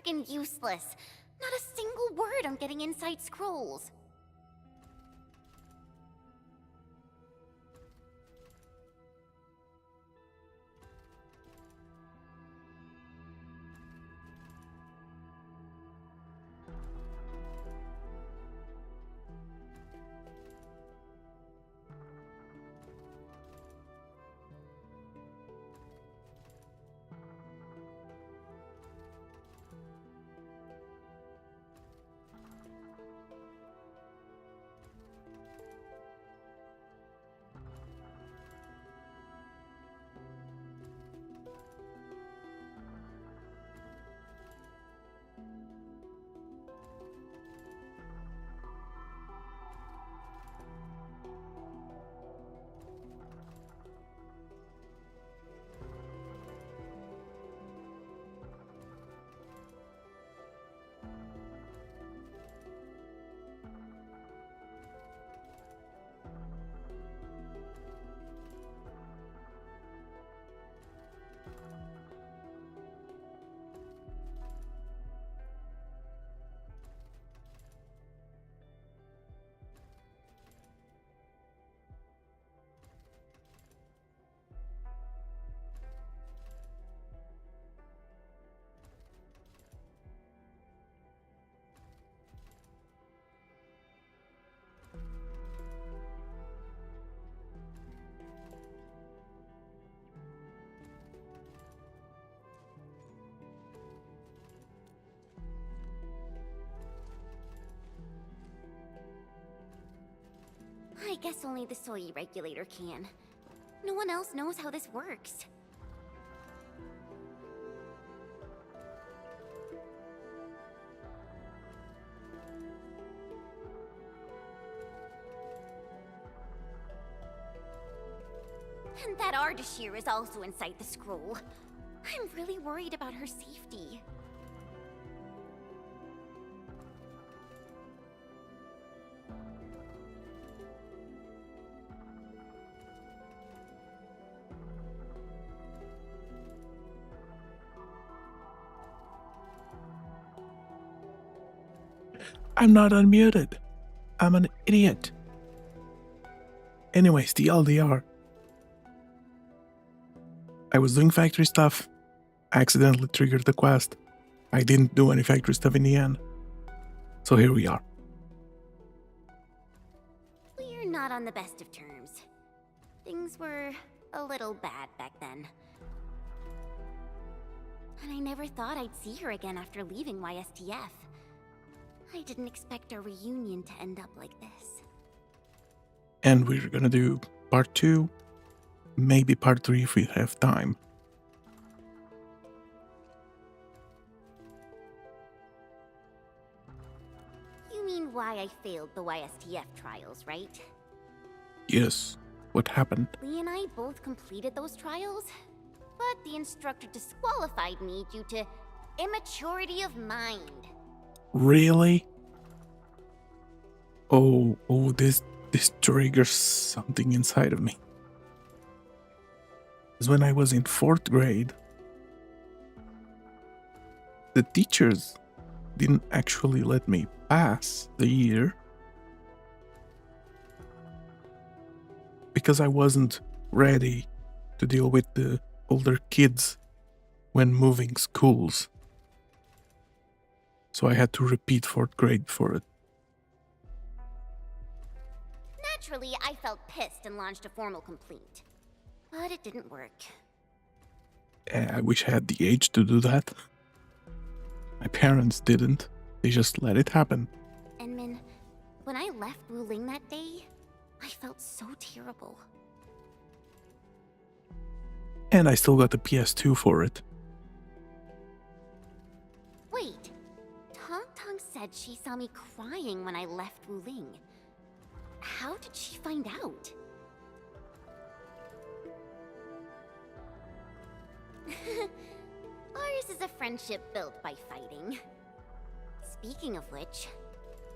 friggin' useless. Not a single word on getting inside scrolls. I guess only the soy regulator can. No one else knows how this works. And that Ardashir is also inside the scroll. I'm really worried about her safety. I'm not unmuted. I'm an idiot. Anyways, the LDR. I was doing factory stuff, accidentally triggered the quest. I didn't do any factory stuff in the end. So here we are. We're not on the best of terms. Things were a little bad back then. And I never thought I'd see her again after leaving YSTF. I didn't expect our reunion to end up like this. And we're gonna do part 2, maybe part 3 if we have time. You mean why I failed the YSTF trials, right? Yes, what happened? Lee and I both completed those trials, but the instructor disqualified me due to immaturity of mind. Really? Oh, this triggers something inside of me. Because when I was in 4th grade, the teachers didn't actually let me pass the year because I wasn't ready to deal with the older kids when moving schools. So I had to repeat 4th grade for it. Naturally, I felt pissed and launched a formal complaint. But it didn't work. I wish I had the age to do that. My parents didn't. They just let it happen. Enmin, when I left Wuling that day, I felt so terrible. And I still got the PS2 for it. Wait, Tong Tong said she saw me crying when I left Wuling. How did she find out? Ours is a friendship built by fighting. Speaking of which,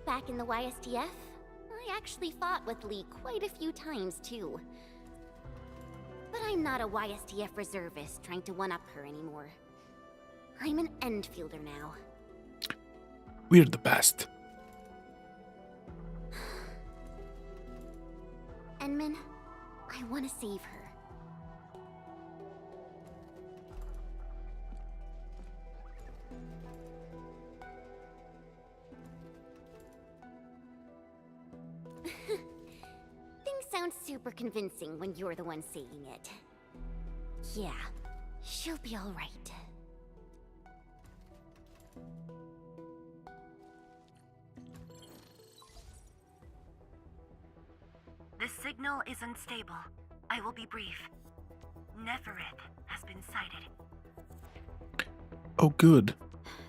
back in the YSTF, I actually fought with Lee quite a few times too. But I'm not a YSTF reservist trying to one-up her anymore. I'm an endfielder now, We're the best. Enman, I want to save her. Things sound super convincing when you're the one saying it. Yeah, she'll be all right. The signal is unstable. I will be brief. Nefereth has been sighted. Oh, good.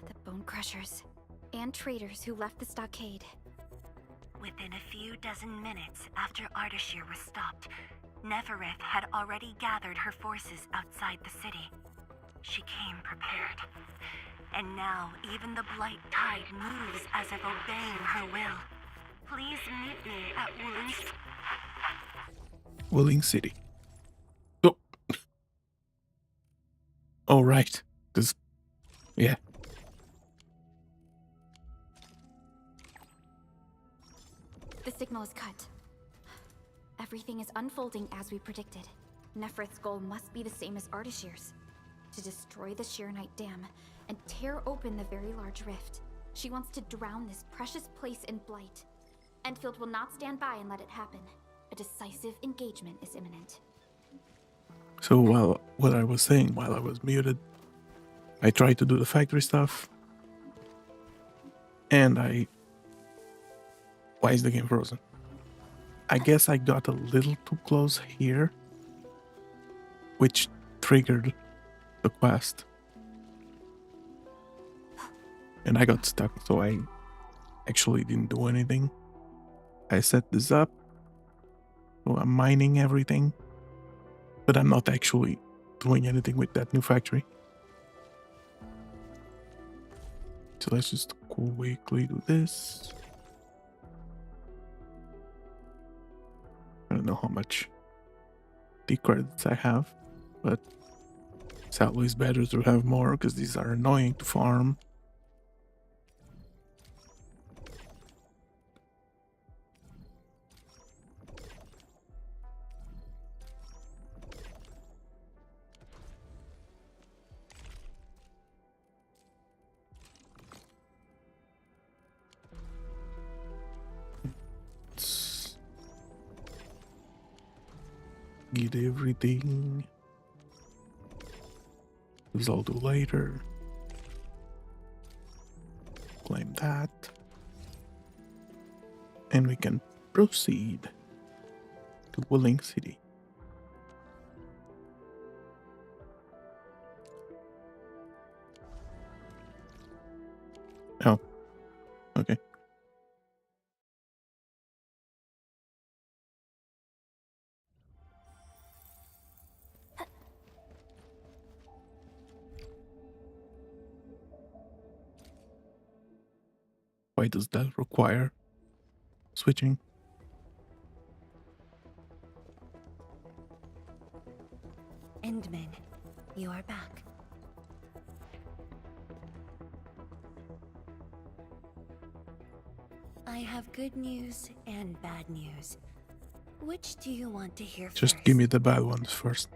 The bone crushers and traitors who left the stockade. Within a few dozen minutes after Ardashir was stopped, Nefereth had already gathered her forces outside the city. She came prepared. And now even the Blight Tide moves as if obeying her will. Please meet me at Wuling City. Oh. Oh, right. This... Yeah. The signal is cut. Everything is unfolding as we predicted. Nefereth's goal must be the same as Ardashir's. To destroy the Sheernite Dam and tear open the very large rift. She wants to drown this precious place in blight. Endfield will not stand by and let it happen. A decisive engagement is imminent. So while what I was saying while I was muted, I tried to do the factory stuff. And why is the game frozen? I guess I got a little too close here, which triggered the quest. And I got stuck, so I actually didn't do anything. I set this up, so I'm mining everything, but I'm not actually doing anything with that new factory. So let's just quickly do this. I don't know how much D credits I have, but it's always better to have more because these are annoying to farm. Get everything. This I'll do later. Claim that. And we can proceed to Wuling City. Oh, okay. Why does that require switching? Endman, you are back. I have good news and bad news. Which do you want to hear Just first? give me the bad ones first.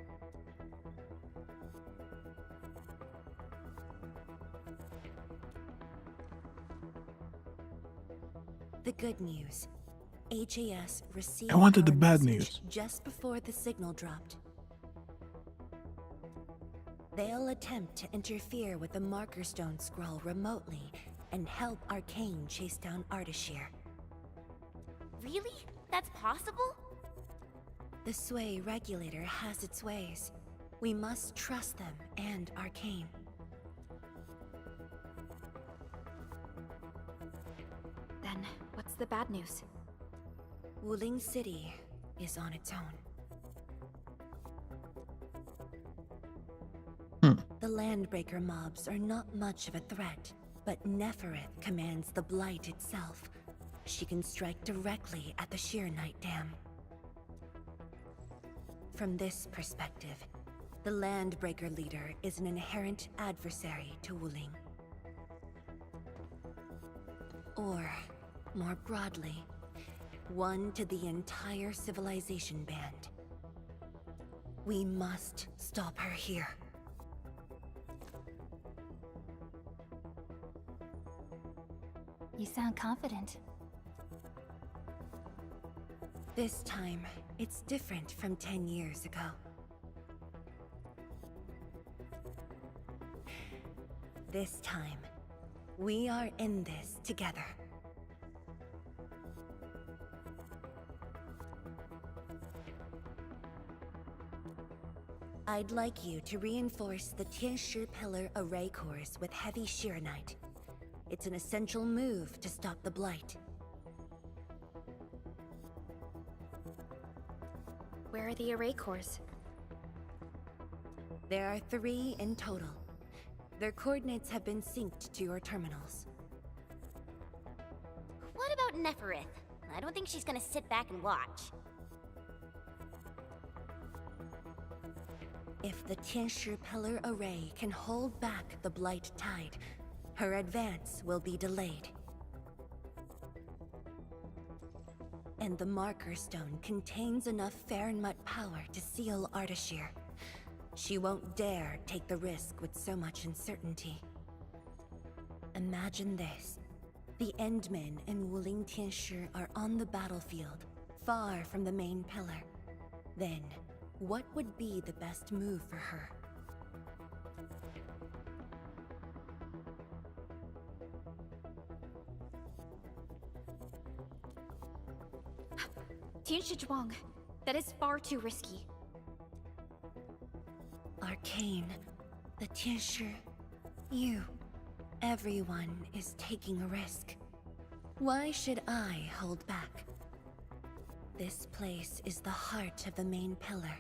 The good news. HAS received I wanted the our bad message news. just before the signal dropped. They'll attempt to interfere with the Marker Stone scroll remotely and help Arcane chase down Ardashir. Really? That's possible? The Sway regulator has its ways. We must trust them and Arcane. Then, what's the bad news? Wuling City is on its own. The Landbreaker mobs are not much of a threat, but Nefereth commands the Blight itself. She can strike directly at the Sheernite Dam. From this perspective, the Landbreaker leader is an inherent adversary to Wuling. or, more broadly, one to the entire civilization band. We must stop her here. You sound confident. This time, it's different from 10 years ago. This time, we are in this together. I'd like you to reinforce the Tianshi Pillar array cores with heavy Shiranite. It's an essential move to stop the Blight. Where are the array cores? There are 3 in total. Their coordinates have been synced to your terminals. What about Neferith? I don't think she's gonna sit back and watch. If the Tianshi Pillar array can hold back the Blight tide, her advance will be delayed. And the Marker Stone contains enough Fahrenheit power to seal Ardashir. She won't dare take the risk with so much uncertainty. Imagine this. The Endmen and WULING Tianshi are on the battlefield, far from the main pillar. Then, what would be the best move for her? Tianshi Zhuang. That is far too risky. Arcane, the Tianshi, you, everyone is taking a risk. Why should I hold back? This place is the heart of the main pillar,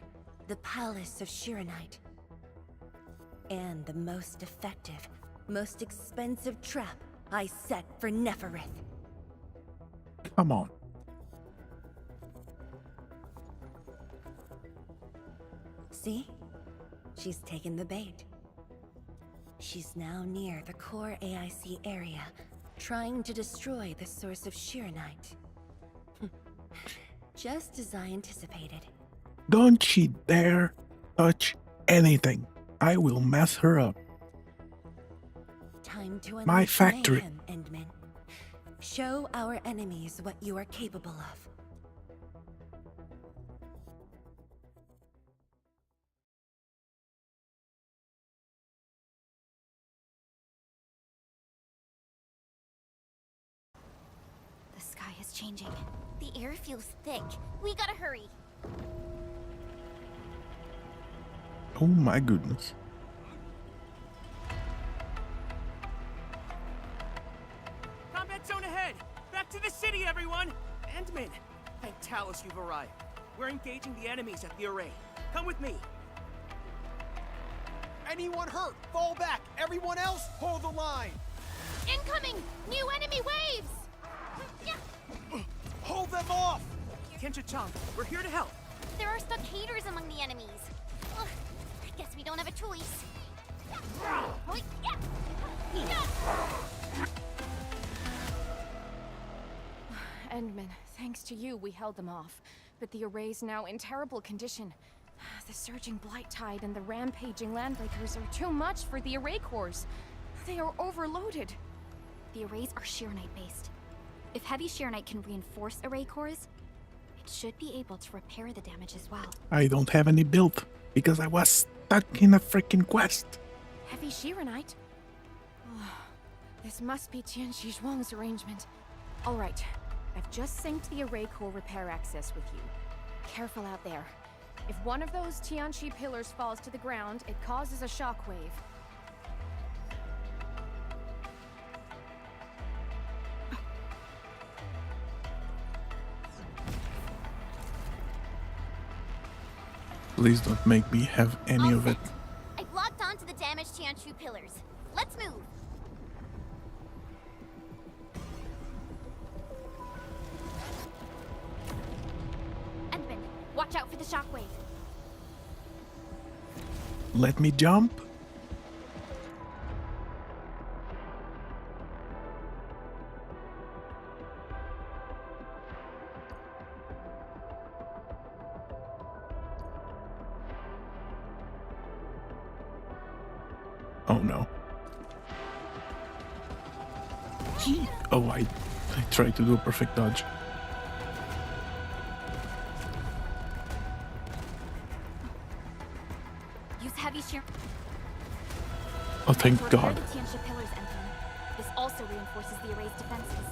the Palace of Shiranite. And the most effective, most expensive trap I set for Neferith. Come on. See? She's taken the bait. She's now near the core AIC area, trying to destroy the source of Shiranite. Just as I anticipated. Don't she dare touch anything. I will mess her up. Time to My unleash factory. mayhem, Endman. Show our enemies what you are capable of. The sky is changing. The air feels thick. We gotta hurry. Oh my goodness. Combat zone ahead! Back to the city, everyone! Endman, thank Talos you've arrived. We're engaging the enemies at the array. Come with me. Anyone hurt, fall back. Everyone else, hold the line. Incoming! New enemy waves! Hold them off. Tianshi-chan, we're here to help. There are stockaders among the enemies. Ugh, I guess we don't have a choice. Oh, yeah. Endman, thanks to you, we held them off. But the array's now in terrible condition. The surging blight tide and the rampaging landbreakers are too much for the array cores. They are overloaded. The arrays are Shiranite-based. If heavy Shiranite can reinforce array cores, it should be able to repair the damage as well. I don't have any built because I was stuck in a freaking quest. Heavy Shiranite? This must be Tianshi Zhuang's arrangement. All right, I've just synced the array core repair access with you. Careful out there. If one of those Tianshi pillars falls to the ground, it causes a shockwave. Please don't make me have any All of it. set. I've locked onto the damaged Tianchu pillars. Let's move. Endman, watch out for the shockwave. Let me jump. Oh no. Oh, I tried to do a perfect dodge. Use heavy shear. Oh, thank To repair God. the Tianxia pillars, Endfield. This also reinforces the array's defenses.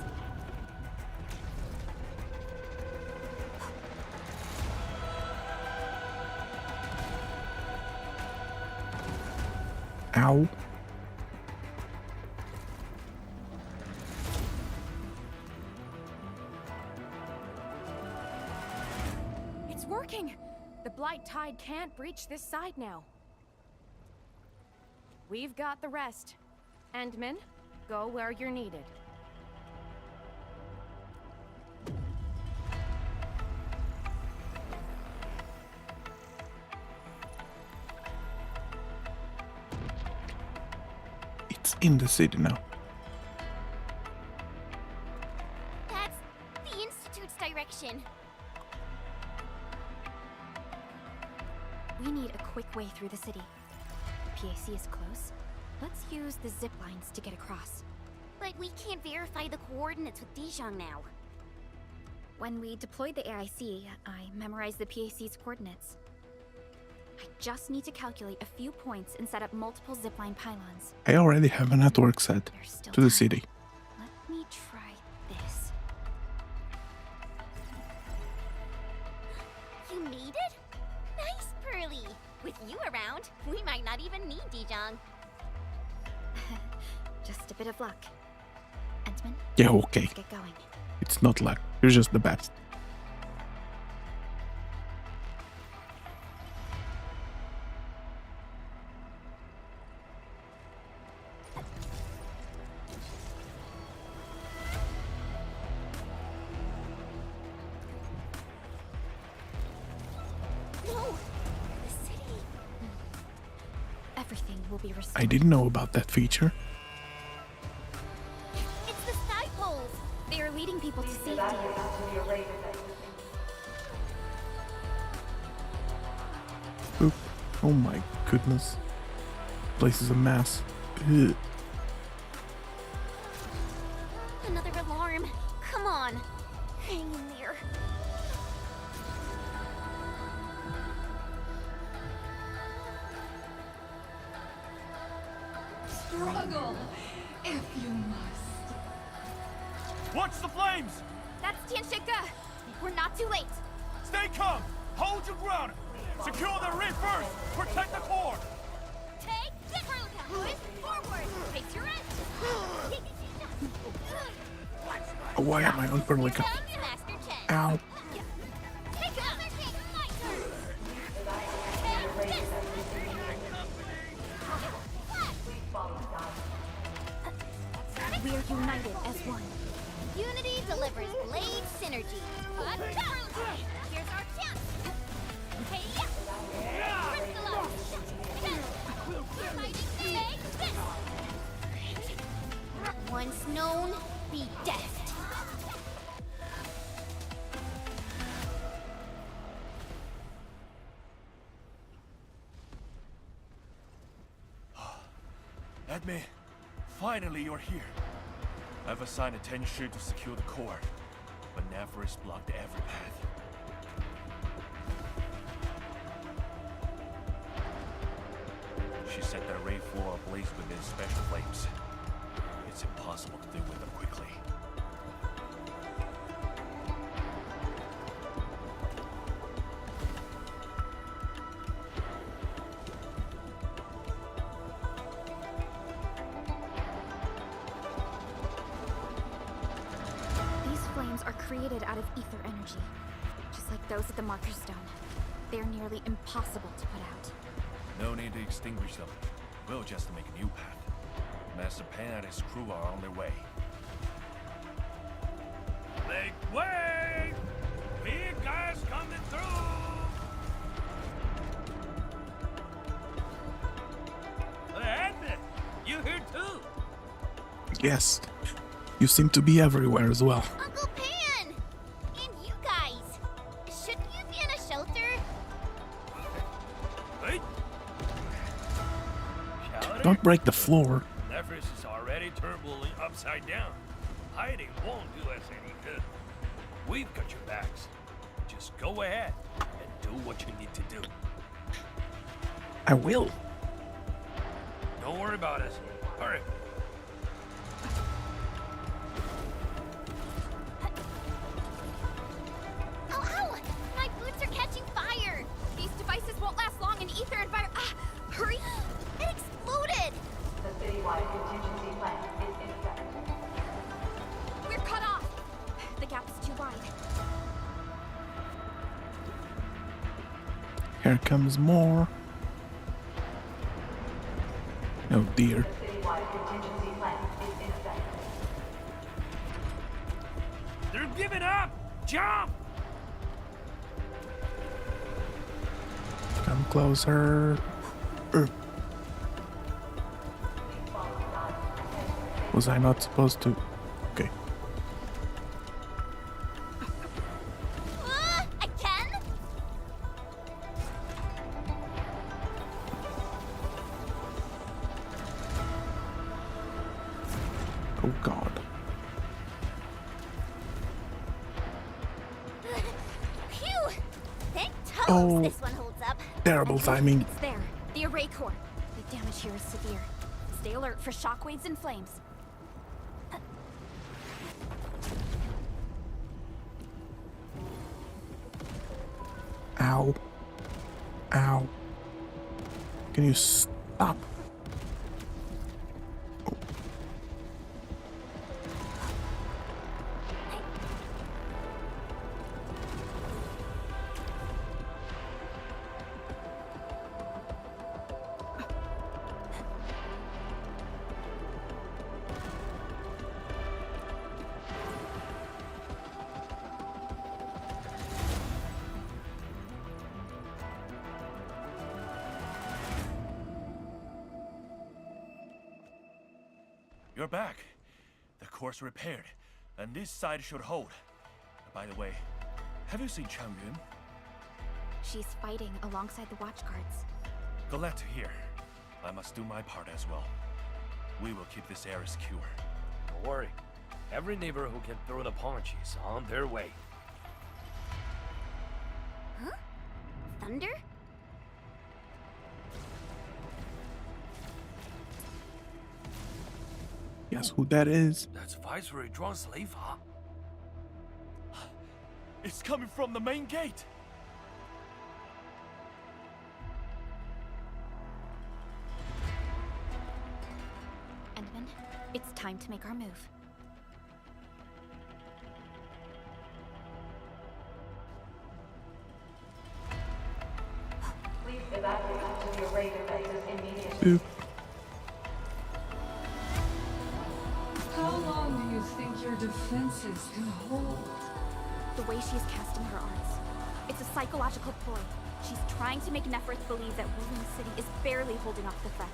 Ow. It's working! The Blight Tide can't breach this side now. We've got the rest. Endman, go where you're needed. It's in the city now. That's the Institute's direction. We need a quick way through the city. The PAC is close. Let's use the zip lines to get across. But we can't verify the coordinates with Dijon now. When we deployed the AIC, I memorized the PAC's coordinates. I just need to calculate a few points and set up multiple zipline pylons. I already have a network set There's still to the time. city. Let me try this. You made it? Nice, Pearly! With you around, we might not even need Dijon. Just a bit of luck. Endman, Yeah, okay. let's get going. It's not luck. You're just the best. No! The city! Everything will be restored. I didn't know about that feature. It's the sky poles! They are leading people to safety. Oop. Oh my goodness. Place is a mess. Ugh. Another alarm. Come on. Hang in there. Struggle, if you must. Watch the flames! That's Tianxia! We're not too late! Stay calm! Hold your ground! Secure the reef first! Protect the core! Take the road, boys! Forward! Face your end! Oh, why am I on Perlica? Master Chen! Ow. Take another kick! Fighter! Take this! We are united as one. Unity delivers blade synergy. Here's our chance. Hey, crystallize. You're fighting. Take this. Once known, be deft. Edme, finally you're here. I've assigned a Tianxia to secure the core, but Nephris blocked every path. She set the array floor ablaze with his special flames. It's impossible to deal with them quickly. These flames are created out of ether energy, just like those at the Marker Stone. They're nearly impossible to put out. No need to extinguish them. We'll just make a new path. Master Pan and his crew are on their way. Make way! Big guys coming through! Edmund, you here too? Yes. You seem to be everywhere as well. Uncle Pan! And you guys! Shouldn't you be in a shelter? Hey! Shout Don't break the floor. Nephris is already turbulent upside down. Hiding won't do us any good. We've got your backs. Just go ahead and do what you need to do. I will. Don't worry about us. Hurry. Ow, ow! My boots are catching fire! These devices won't last long in ether environment. Hurry! It exploded! The citywide contingency plan is in effect. We're cut off. The gap is too wide. Here comes more. Oh dear. The citywide contingency plan is in effect. They're giving up! Jump! Come closer. Was I not supposed to? Okay. Again? Oh god. Phew! Thank toes Oh. this one holds up. Terrible timing. It's there. The array core. The damage here is severe. Stay alert for shockwaves and flames. Ow. Ow. Can you stop? You're back. The core's repaired, and this side should hold. By the way, have you seen Chang Yun? She's fighting alongside the watch guards. Glad to hear. I must do my part as well. We will keep this area secure. Don't worry. Every neighbor who can throw the punch is on their way. Huh? Thunder? Guess who that is? That's Viceroy Zhuang's slave, huh? It's coming from the main gate! Endman, it's time to make our move. Please evacuate to the array defenses immediately. Boop. How long do you think your defenses can hold? The way she's casting her arts. It's a psychological ploy. She's trying to make Neferth believe that Wuling City is barely holding off the threats.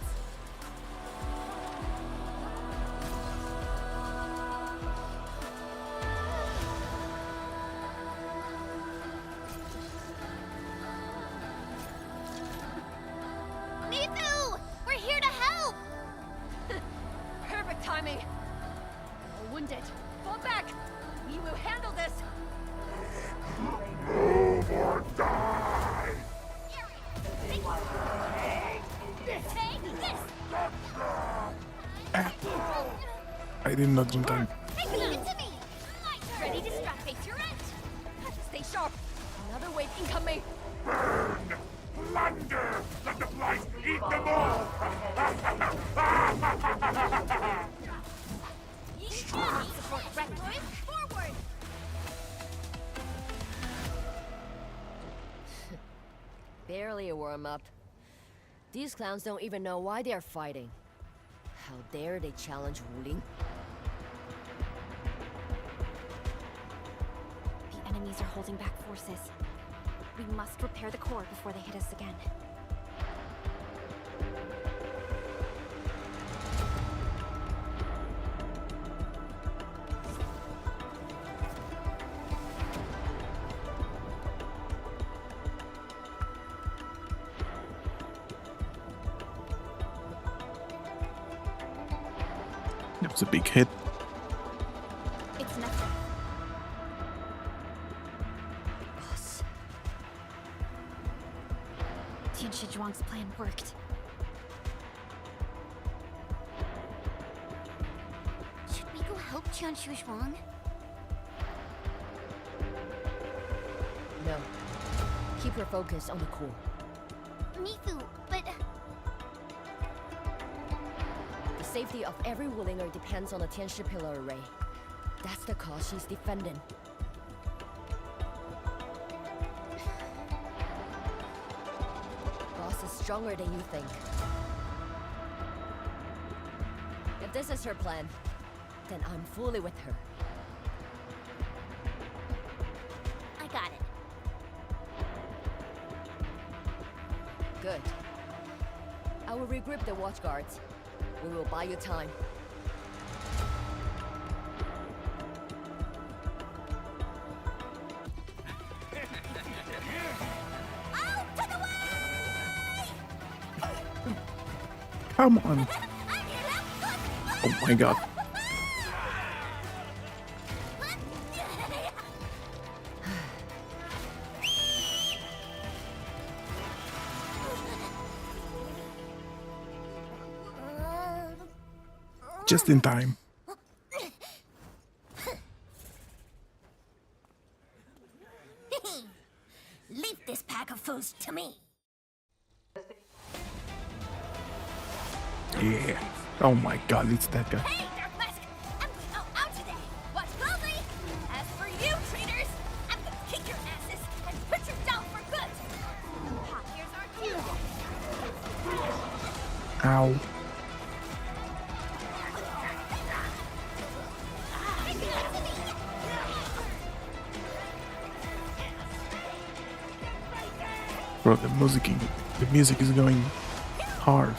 Mifu! We're here to help! Perfect timing. We're wounded. Fall back. We will handle this. Take this! I did not in time. Give it to me! Ready to strap face your end! Stay sharp. Another wave incoming. Plunder! Let the flies eat them all! Support Rectoid, forward! Barely a warm-up. These clowns don't even know why they're fighting. How dare they challenge Wuling? The enemies are holding back forces. We must repair the core before they hit us again. That was a big hit. It's nothing. Boss. Tian Shizhuang's plan worked. Should we go help Tian Shizhuang? No. Keep her focused on the core. Mifu, but... The safety of every Wulinger depends on the Tianshi pillar array. That's the cause she's defending. Boss is stronger than you think. If this is her plan, then I'm fully with her. I got it. Good. I will regroup the watch guards. We will buy you time. Come on. Oh my god. Just in time. Leave this pack of fools to me. Yeah. Oh my god, it's that guy. Hey, Dark Mask! I'm going out today. Watch closely. As for you, traitors, I'm gonna kick your asses and put you down for good. Ha, here's our cue. Ow. Bro, the music is going hard.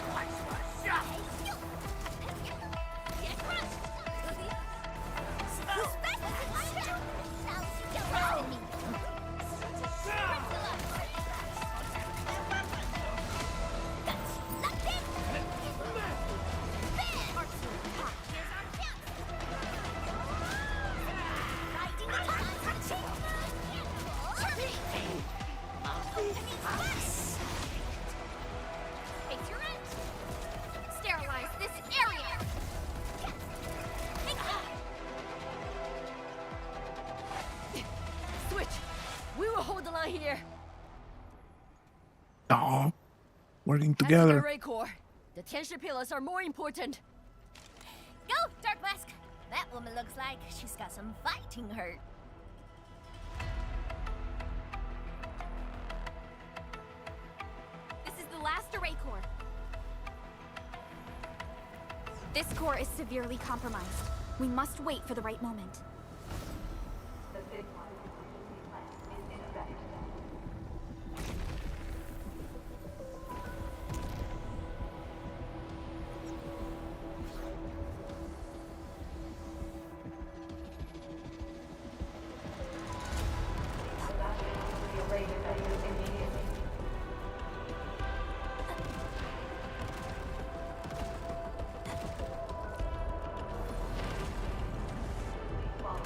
Sterilize this area. Switch! We will hold the line here. Oh, working Head to the together. array core. The Tianshi pillars are more important. Go, Dark Mask. That woman looks like she's got some fighting hurt. This is the last array core. This core is severely compromised. We must wait for the right moment. The citywide contingency plan is in effect. Evacuate the array defenses immediately. Follow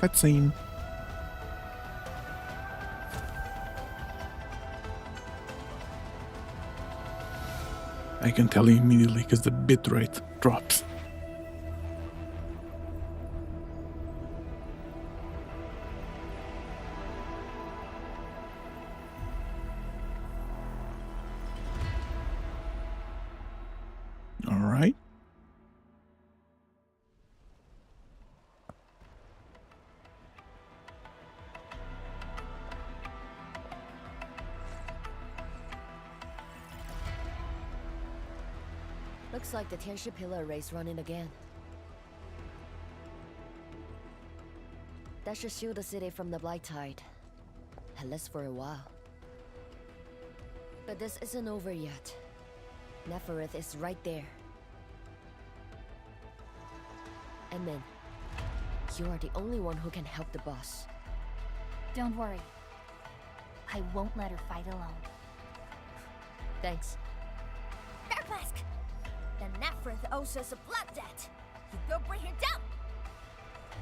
Cutscene. I can tell you immediately because the bitrate drops. All right. Looks like the Tianshi Pillar array's running again. That should shield the city from the Blight Tide. At least for a while. But this isn't over yet. Neferith is right there. Endmin, you are the only one who can help the boss. Don't worry. I won't let her fight alone. Thanks. Darkmask! The Neferith owes us a blood debt. You go bring her down!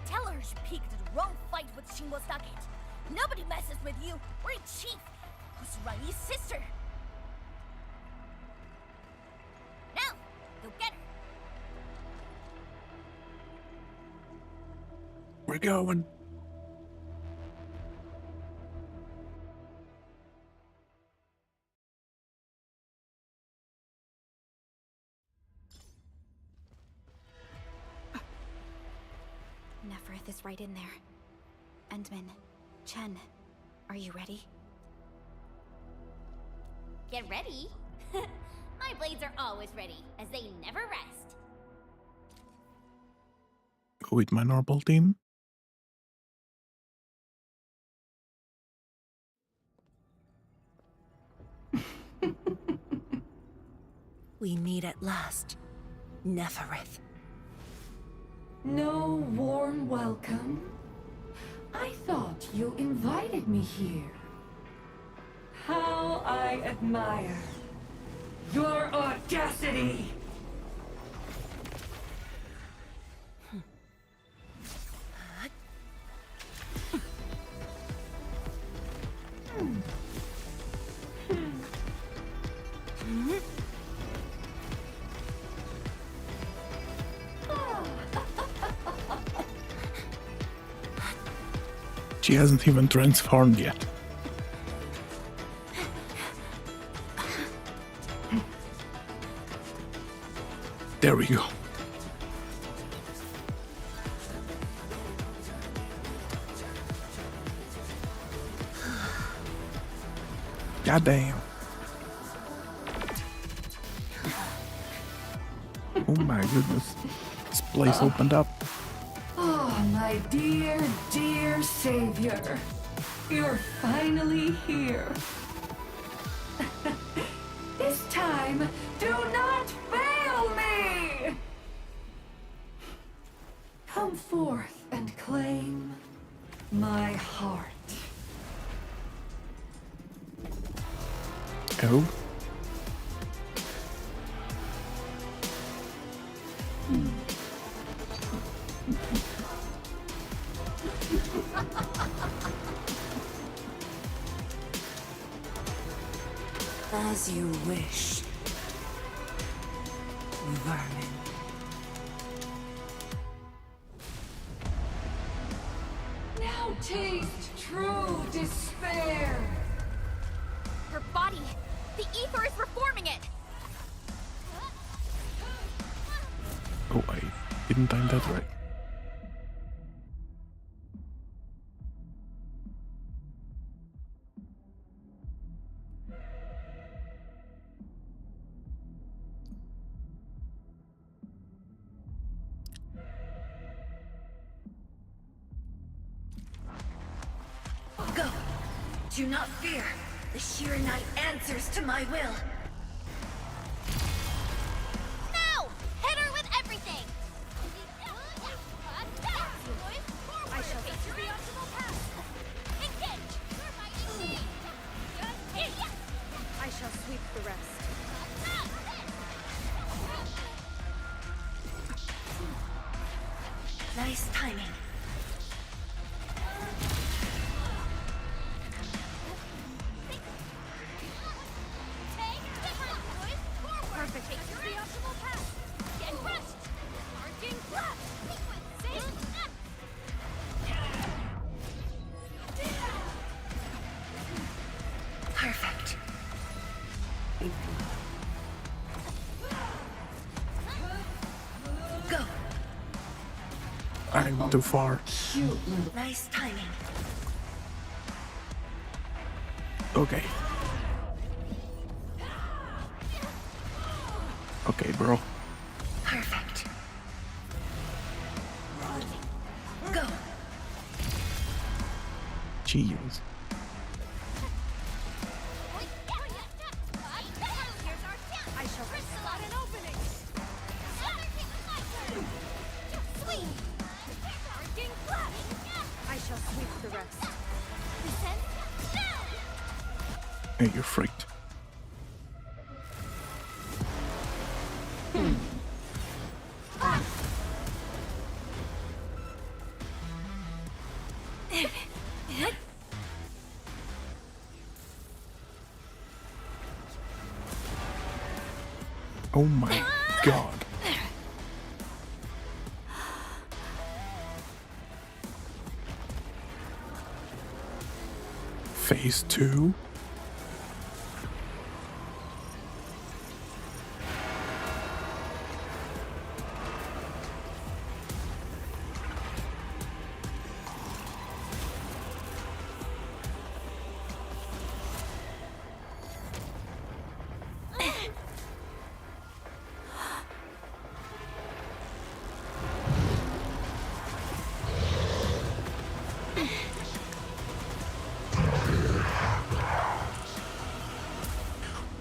Tell her she peeked at the wrong fight with Shingo Stockade. Nobody messes with you. We're a chief, who's Rai's sister. Now, go get her. We're going. Neferith is right in there. Endmin, Chen, are you ready? Get ready? My blades are always ready, as they never rest. Go with my normal team. We meet at last, Neferith. No warm welcome? I thought you invited me here. How I admire your audacity! She hasn't even transformed yet. There we go. God damn. Oh my goodness. This place opened up. Oh, my dear, dear savior. You're finally here. This time, do not fail me! Come forth and claim my heart. Oh. As you wish, vermin. Now taste true despair. Her body! The ether is reforming it! Oh, I didn't time that right. Go! Do not fear. The Sheer Knight answers to my will. No! Hit her with everything! I shall get to the optimal path. Engage! I shall sweep the rest. Nice timing. I went too far. Nice timing. Okay. Okay, bro. Perfect. Go. Jeez. I shall spot an opening. Sweet. I shall sweep the rest. Hey, you're freaked. Oh my god. Phase 2?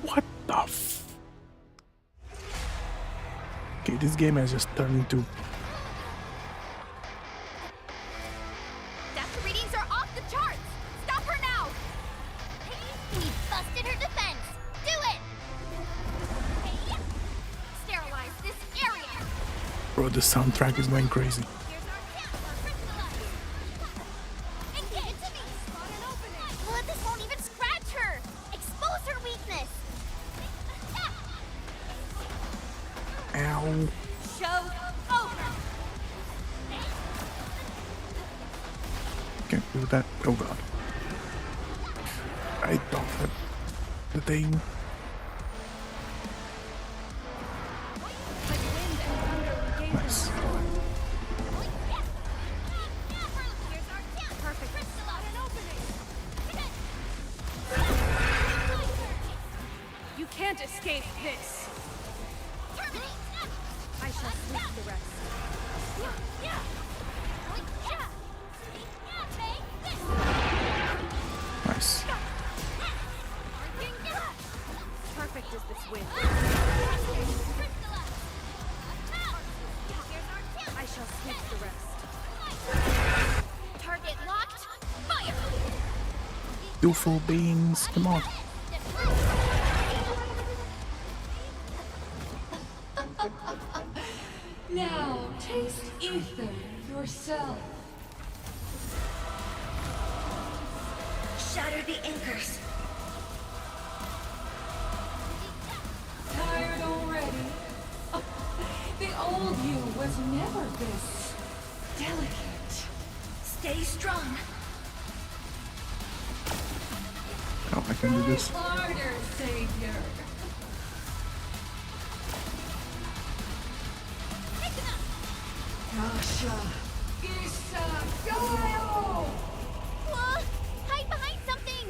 What the f... Okay, this game has just turned into... Death readings are off the charts. Stop her now. We busted her defense. Do it. Sterilize this area. Bro, the soundtrack is going crazy. Here's our Templar crystallized. Engage me. Spot an opening. Well, this won't even scratch her. Expose her weakness. Ow. Show over. Can't do that. Oh god. I don't have the thing. Nice. You can't escape this. I shall sweep the rest. Nice. Perfect as this wind. I shall sweep the rest. Target locked. Fire. Do full beans. Come on. Now taste ether yourself. Shatter the anchors. Tired already? The old you was never this delicate. Stay strong. Oh, I can do this. Harder, savior. Kasha, Isa, go! Hide behind something.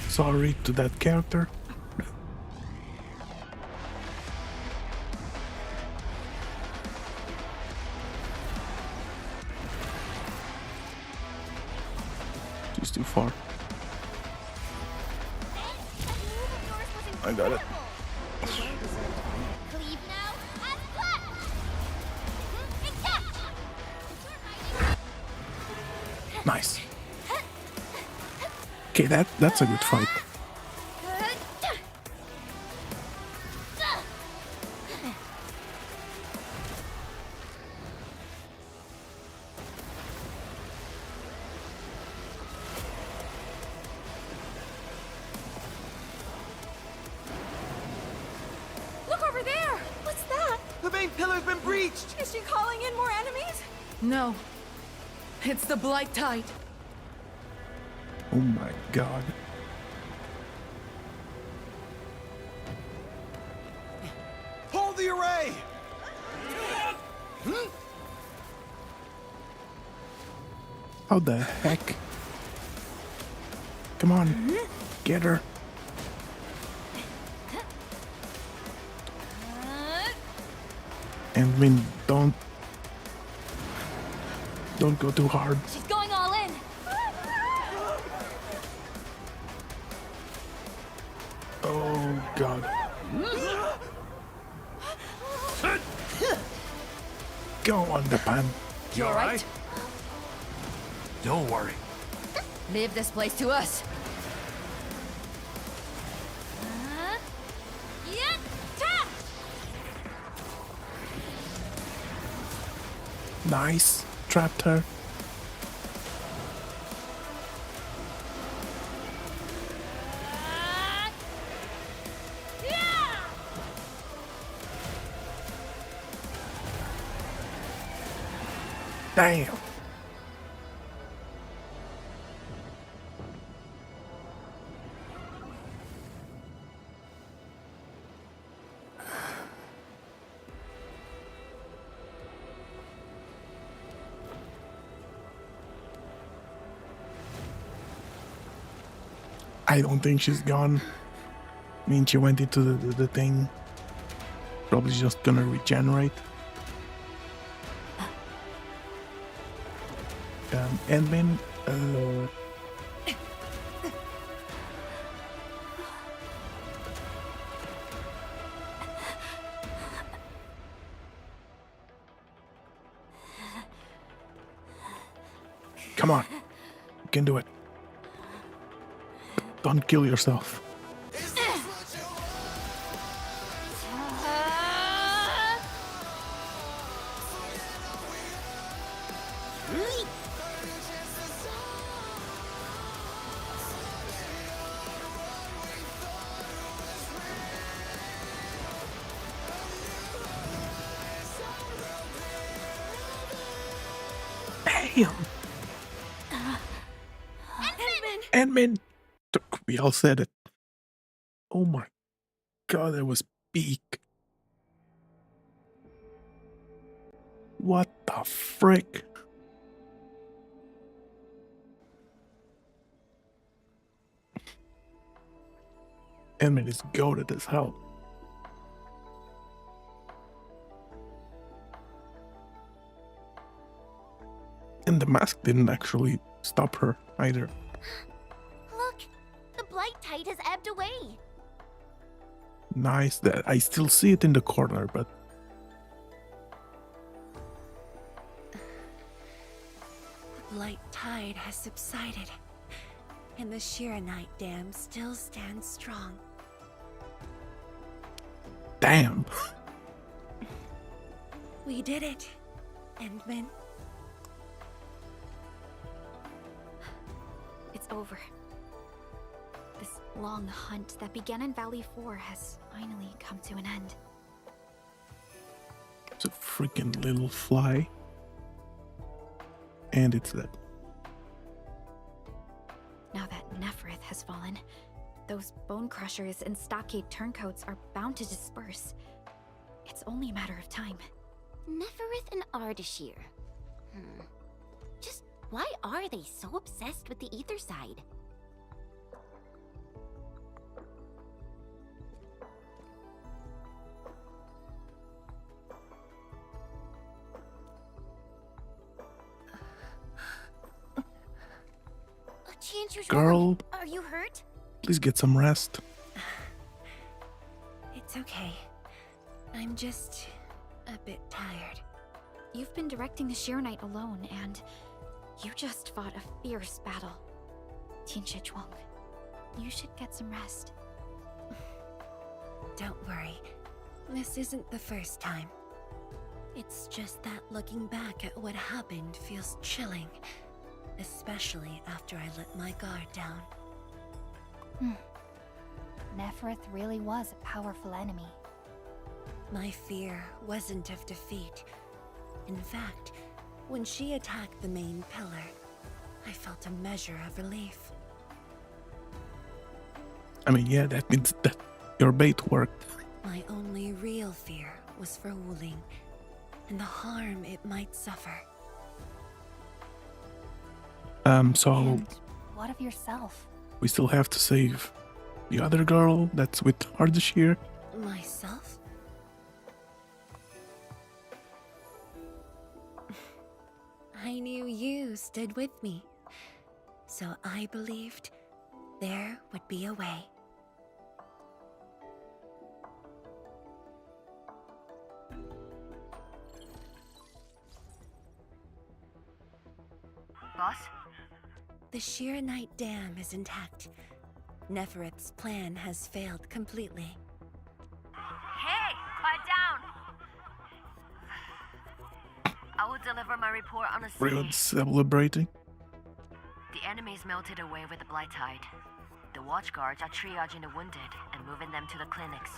Sorry to that character. She's too far. I got it. Cleave now and cut. Nice. Okay, that's a good fight. Look over there! What's that? The main pillar's been breached! Is she calling in more enemies? No. It's the Blight Tide. Oh my god. the array! How the heck? Come on, get her. And Min, don't go too hard. She's going all in. Oh god. Go on the pan. You alright? Don't worry. Leave this place to us. Nice. Trapped her. Damn. I don't think she's gone. I mean, she went into the thing. Probably just gonna regenerate. And then, come on, you can do it. Don't kill yourself. Damn. Edmund. We all said it. Oh my god, that was peak. What the frick? Edmund is goated as hell. And the mask didn't actually stop her either. Look, the blight tide has ebbed away. Nice. That I still see it in the corner, but The blight tide has subsided, and the Shiranite Dam still stands strong. damn. We did it, Endman. It's over. This long hunt that began in Valley 4 has finally come to an end. It's a freaking little fly. And it's dead. Now that Neferith has fallen, those bone crushers and stockade turncoats are bound to disperse. It's only a matter of time. Neferith and Ardashir. Just why are they so obsessed with the ether side? Girl, are you hurt? please get some rest. It's okay. I'm just a bit tired. You've been directing the Shiranite alone, and you just fought a fierce battle. Tianxia Zhuang, you should get some rest. Don't worry. This isn't the first time. It's just that looking back at what happened feels chilling. Especially after I let my guard down. Neferith really was a powerful enemy. My fear wasn't of defeat. In fact, when she attacked the main pillar, I felt a measure of relief. I mean, yeah, that means that your bait worked. My only real fear was for Wuling, and the harm it might suffer. So And what of yourself? we still have to save the other girl that's with Ardashir. Myself? I knew you stood with me, so I believed there would be a way. Boss? The Sheer Night Dam is intact. Nefereth's plan has failed completely. Hey, quiet down! I will deliver my report on the scene. Everyone's celebrating. The enemies melted away with the blight tide. The watchguards are triaging the wounded and moving them to the clinics.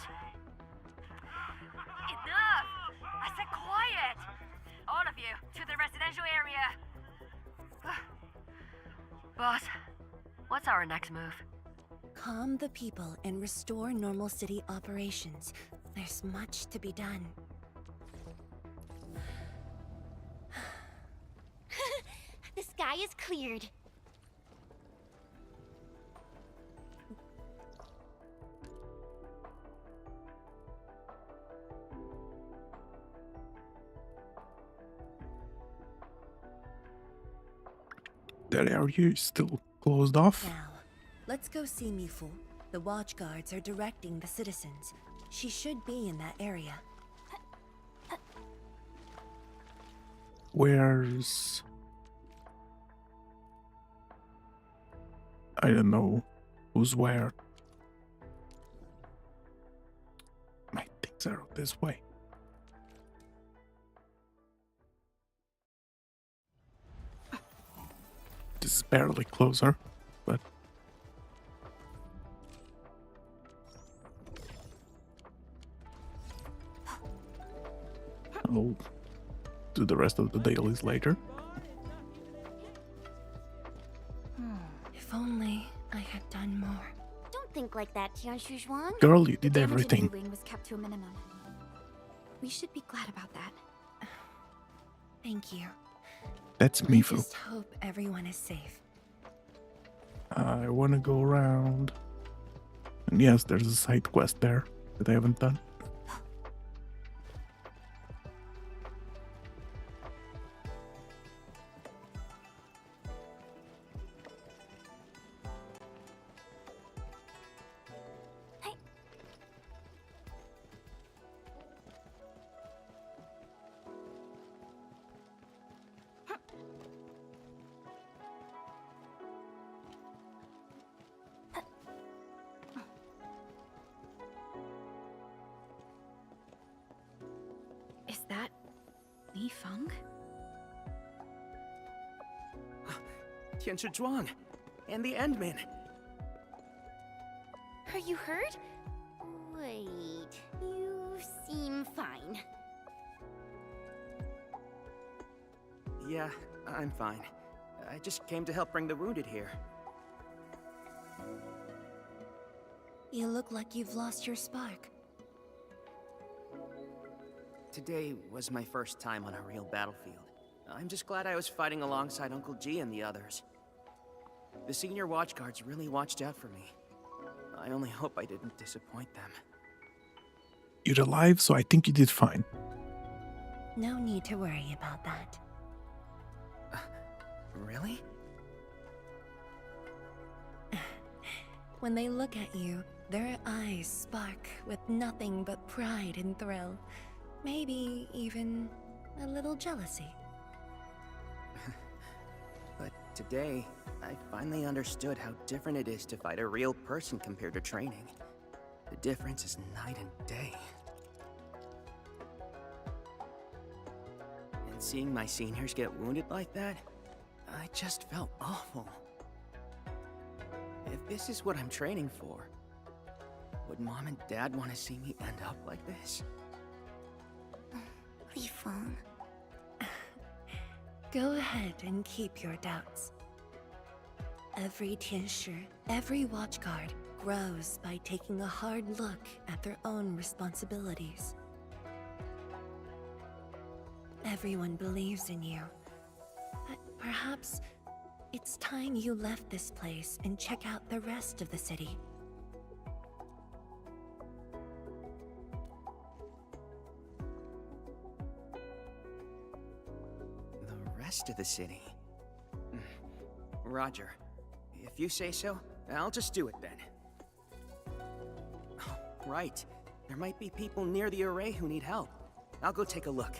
Enough! I said quiet! All of you, to the residential area! Boss, what's our next move? Calm the people and restore normal city operations. There's much to be done. The sky is cleared. That area is still closed off. Now, let's go see Mifu. The watchguards are directing the citizens. She should be in that area. Where's... I don't know who's where. My things are this way. This is barely closer, but... I'll do the rest of the dailies later. If only I had done more. Don't think like that, Tianshu Zhuang. Girl, you did The damage in everything. Wuling was kept to a minimum. We should be glad about that. Thank you. That's I Mifu. just hope everyone is safe. I want to go around. And yes, there's a side quest there that I haven't done. Is that Li Feng? Tianshu Zhuang and the Endman. Are you hurt? Wait, you seem fine. Yeah, I'm fine. I just came to help bring the wounded here. You look like you've lost your spark. Today was my first time on a real battlefield. I'm just glad I was fighting alongside Uncle G and the others. The senior watchguards really watched out for me. I only hope I didn't disappoint them. You're alive, so I think you did fine. No need to worry about that. Really? When they look at you, their eyes spark with nothing but pride and thrill. Maybe even a little jealousy. But today, I finally understood how different it is to fight a real person compared to training. The difference is night and day. And seeing my seniors get wounded like that, I just felt awful. If this is what I'm training for, would Mom and Dad want to see me end up like this? Li Feng. Go ahead and keep your doubts. Every Tianshu, every watchguard, grows by taking a hard look at their own responsibilities. Everyone believes in you, but perhaps it's time you left this place and check out the rest of the city. The rest of the city? Roger. If you say so, I'll just do it then. Oh, right. There might be people near the array who need help. I'll go take a look.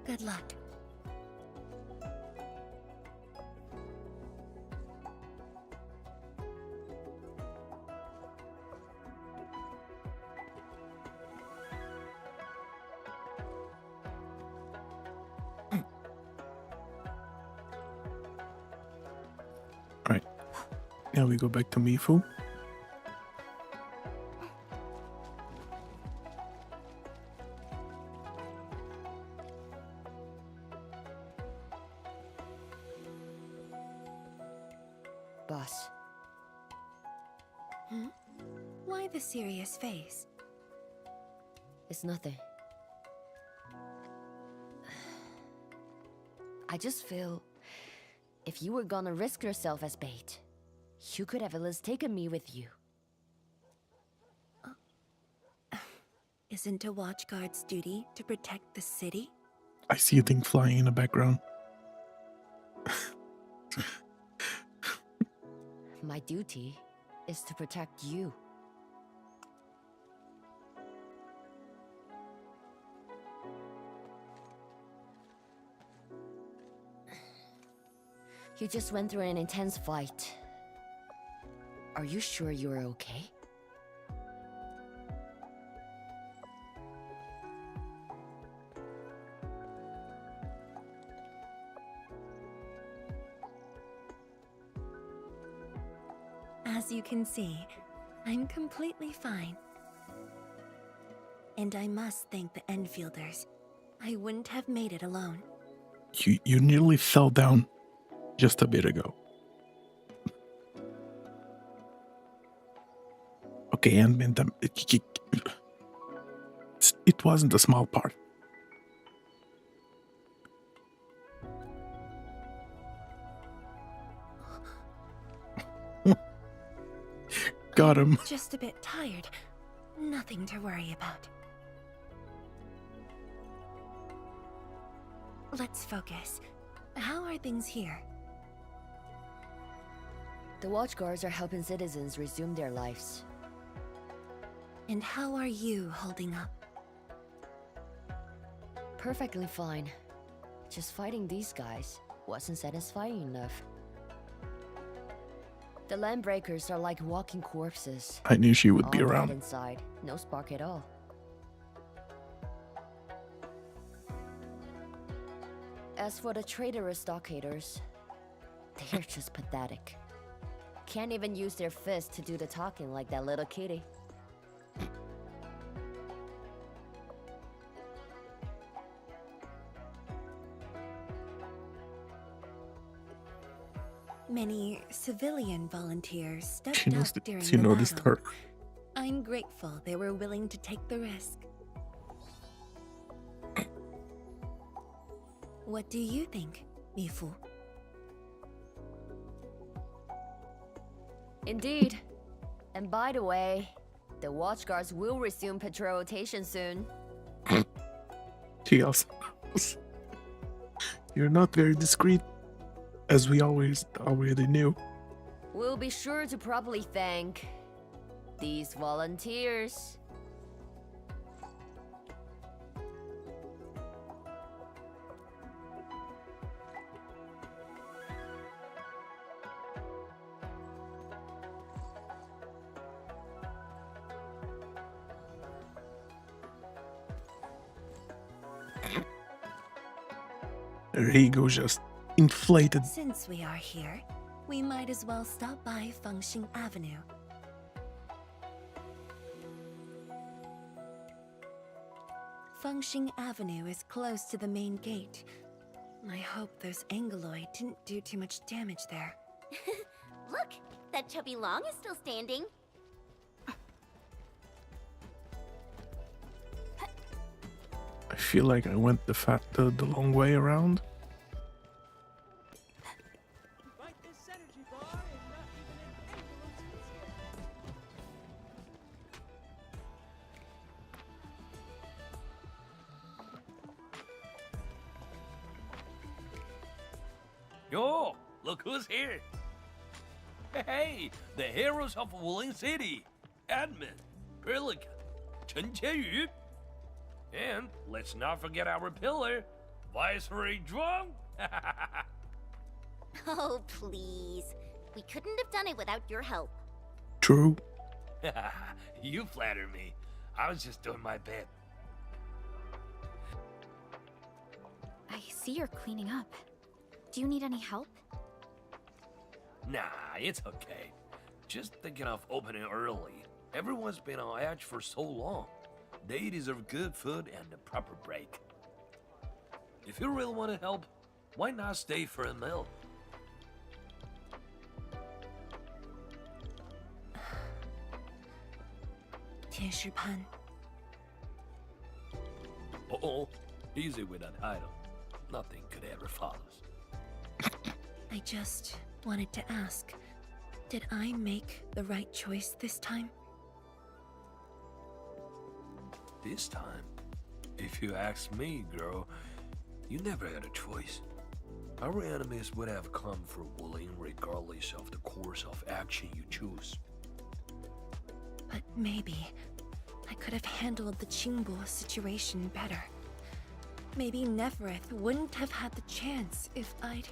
Good luck. Alright. Now we go back to Mifu. Boss. Why the serious face? It's nothing. I just feel if you were gonna risk yourself as bait, you could have at least taken me with you. Isn't a watchguard's duty to protect the city? I see a thing flying in the background. My duty is to protect you. You just went through an intense fight. Are you sure you're okay? As you can see, I'm completely fine. And I must thank the Enfielders. I wouldn't have made it alone. You nearly fell down just a bit ago. Okay, and it wasn't a small part. Got him. Just a bit tired. Nothing to worry about. Let's focus. How are things here? The watchguards are helping citizens resume their lives. And how are you holding up? Perfectly fine. Just fighting these guys wasn't satisfying enough. The landbreakers are like walking corpses. I knew she would be All dead around. inside, no spark at all. As for the traitorous stockaders, they're just pathetic. Can't even use their fists to do the talking like that little kitty. Many civilian volunteers stepped She up during she the noticed battle. her. I'm grateful they were willing to take the risk. What do you think, Mifu? Indeed. And by the way, the watchguards will resume patrol rotation soon. She also knows. You're not very discreet, as we already knew. We'll be sure to properly thank these volunteers. Her ego just inflated. Since we are here, we might as well stop by Fengxing Avenue. Fengxing Avenue is close to the main gate. I hope those Angloid didn't do too much damage there. Look, that chubby Long is still standing. I feel like I went the long way around. Yo, look who's here. Hey, the heroes of Wuling City. Admin, Pelican, Chen Qianyu. And let's not forget our pillar, Viceroy Zhuang. Oh, please. We couldn't have done it without your help. True. You flatter me. I was just doing my bit. I see you're cleaning up. Do you need any help? Nah, it's okay. Just thinking of opening early. Everyone's been on edge for so long. They deserve good food and a proper break. If you really want to help, why not stay for a meal? Pan. Uh-oh, easy with that title. Nothing could ever follow. I just wanted to ask, did I make the right choice this time? This time, if you ask me, girl, you never had a choice. Our enemies would have come for Wuling regardless of the course of action you choose. But maybe I could have handled the Qingbo situation better. Maybe Nefereth wouldn't have had the chance if I'd...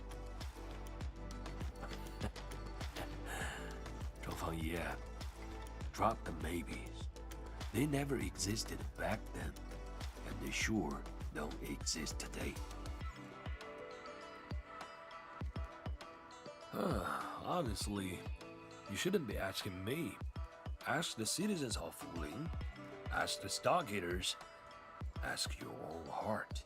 Yeah, drop the maybes. They never existed back then, and they sure don't exist today. Honestly, you shouldn't be asking me. Ask the citizens of Wuling, ask the stockgaters, ask your own heart.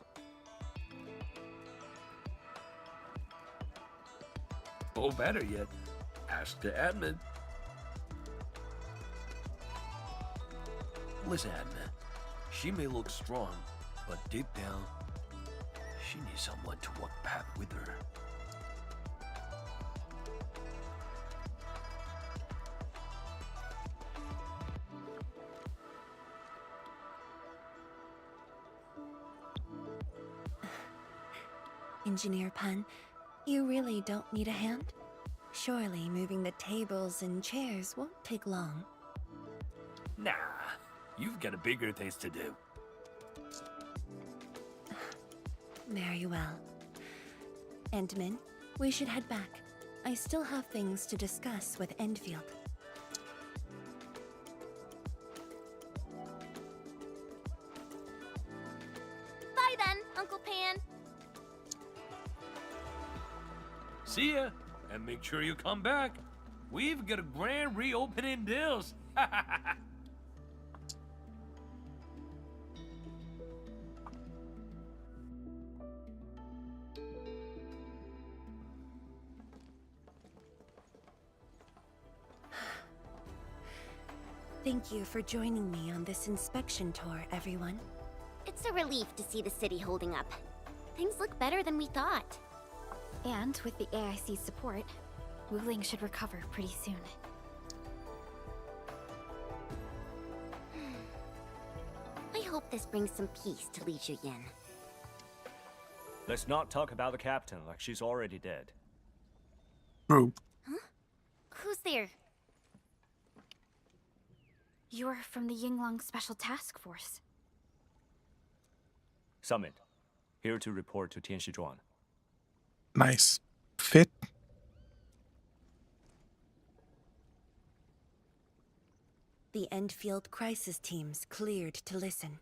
Or better yet, ask the admin. Listen, admin, she may look strong, but deep down, she needs someone to walk back with her. Engineer Pan, you really don't need a hand? Surely moving the tables and chairs won't take long. Nah, you've got bigger things to do. Very well. Endman, we should head back. I still have things to discuss with Endfield. Bye then, Uncle Pan. See ya, and make sure you come back. We've got a grand reopening deals. Thank you for joining me on this inspection tour, everyone. It's a relief to see the city holding up. Things look better than we thought. And with the AIC's support, Wuling should recover pretty soon. I hope this brings some peace to Li Yin. Let's not talk about the captain like she's already dead. True. Huh? Who's there? You're from the Yinglang Special Task Force. Summit, here to report to Tianxizhuang. Nice. Fit. The Endfield crisis team's cleared to listen.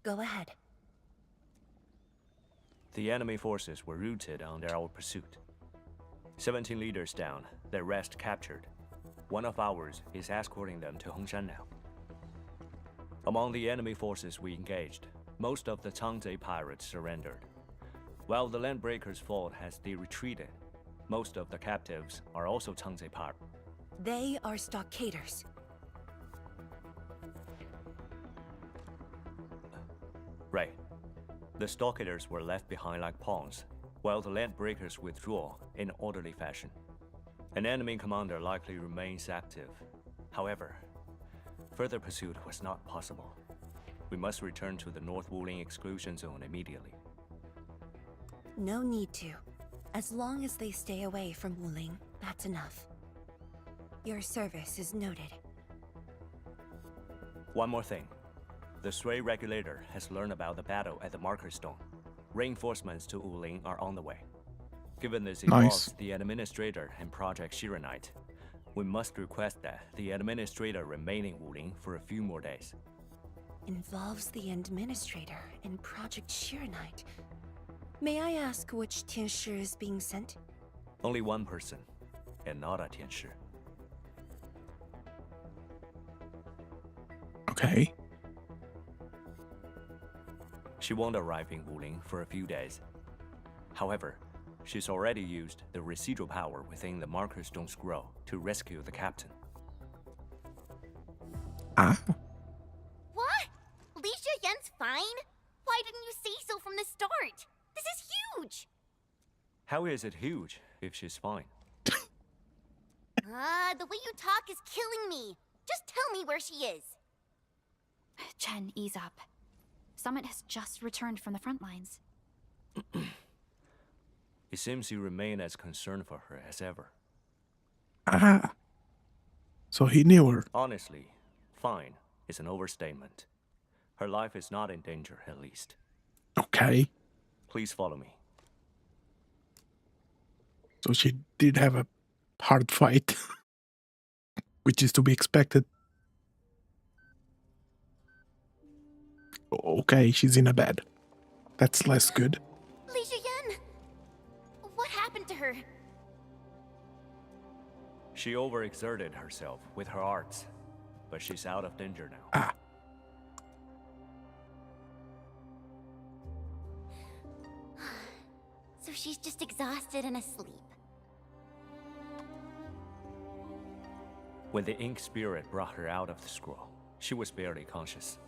Go ahead. The enemy forces were routed under our pursuit. 17 leaders down, the rest captured. One of ours is escorting them to Hongshan now. Among the enemy forces we engaged, most of the Changzhe pirates surrendered, while the Landbreakers' fort has retreated. Most of the captives are also Changzepar. They are stockaders. Right. The stockaders were left behind like pawns, while the landbreakers withdraw in orderly fashion. An enemy commander likely remains active. However, further pursuit was not possible. We must return to the North Wuling exclusion zone immediately. No need to. As long as they stay away from Wuling, that's enough. Your service is noted. One more thing. The Sui regulator has learned about the battle at the Marker Stone. Reinforcements to Wuling are on the way. Given this involves the administrator and Project Shiranite, we must request that the administrator remain in Wuling for a few more days. Involves the administrator and Project Shiranite. May I ask which Tianshi is being sent? Only one person, and not a Tianshi. Okay. She won't arrive in Wuling for a few days. However, she's already used the residual power within the Marker Stone Scroll to rescue the captain. Ah. What? Licia Yen's fine? Why didn't you say so from the start? This is huge! How is it huge if she's fine? The way you talk is killing me. Just tell me where she is. Chen, ease up. Summit has just returned from the front lines. It seems you remain as concerned for her as ever. Ah. So he knew her. Honestly, fine is an overstatement. Her life is not in danger, at least. Okay. Please follow me. So she did have a hard fight, which is to be expected. Okay, she's in a bed. That's less good. Licia Yen! What happened to her? She overexerted herself with her arts, but she's out of danger now. Ah. So she's just exhausted and asleep. When the ink spirit brought her out of the scroll, she was barely conscious.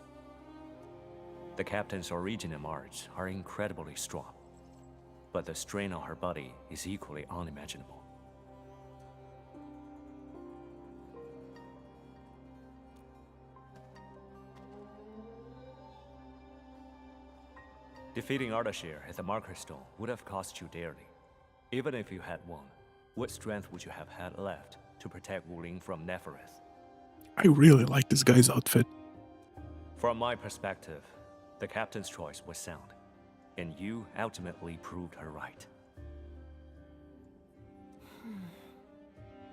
The captain's original arts are incredibly strong, but the strain on her body is equally unimaginable. Defeating Ardashir at the Marker Stone would have cost you dearly. Even if you had won, what strength would you have had left to protect Wuling from Nefereth? I really like this guy's outfit. From my perspective, the captain's choice was sound, and you ultimately proved her right.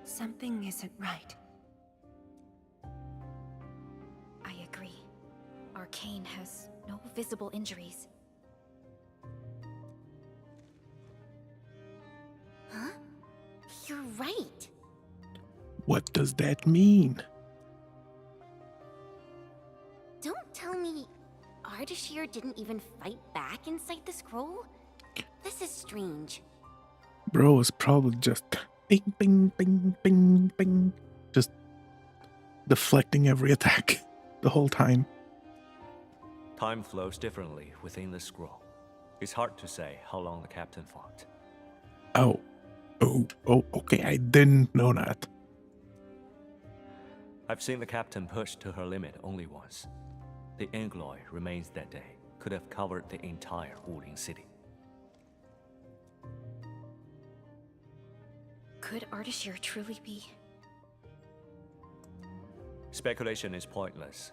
Something isn't right. I agree. Arcane has no visible injuries. Huh? You're right. What does that mean? Don't tell me Ardashir didn't even fight back inside the scroll? This is strange. Bro was probably just bing, bing, bing, bing, bing. Just deflecting every attack the whole time. Time flows differently within the scroll. It's hard to say how long the captain fought. Oh, okay, I didn't know that. I've seen the captain pushed to her limit only once. The Angloy remains that day could have covered the entire Wuling city. Could Ardashir truly be? Speculation is pointless.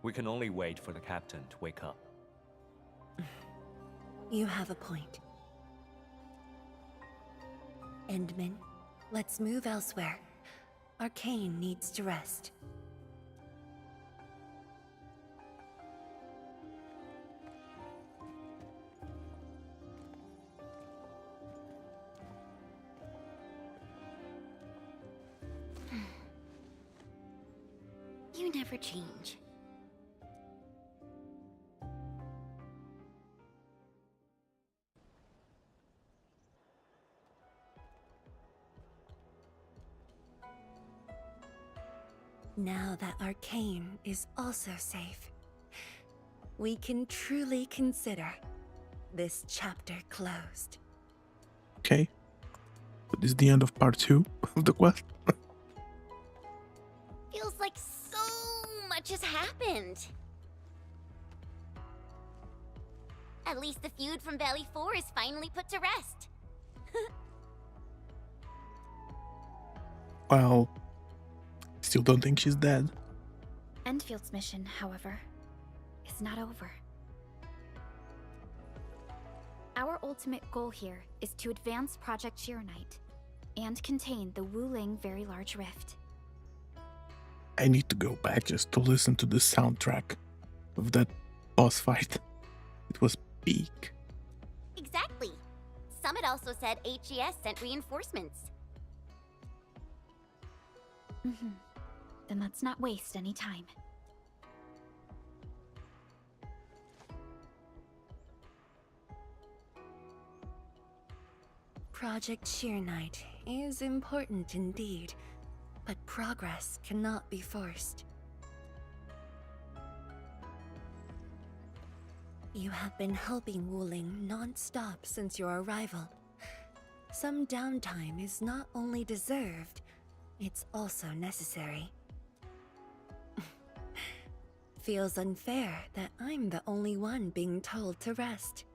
We can only wait for the captain to wake up. You have a point. Endman, let's move elsewhere. Arcane needs to rest. You never change. Now that Arcane is also safe, we can truly consider this chapter closed. Okay. So this is the end of part 2 of the quest. Feels like so much has happened. At least the feud from Valley 4 is finally put to rest. Well, still don't think she's dead. Enfield's mission, however, is not over. Our ultimate goal here is to advance Project Chironite and contain the WULING Very Large Rift. I need to go back just to listen to the soundtrack of that boss fight. It was peak. Exactly. Summit also said HES sent reinforcements. Then let's not waste any time. Project Chironite is important indeed, but progress cannot be forced. You have been helping WULING non-stop since your arrival. Some downtime is not only deserved, it's also necessary. Feels unfair that I'm the only one being told to rest.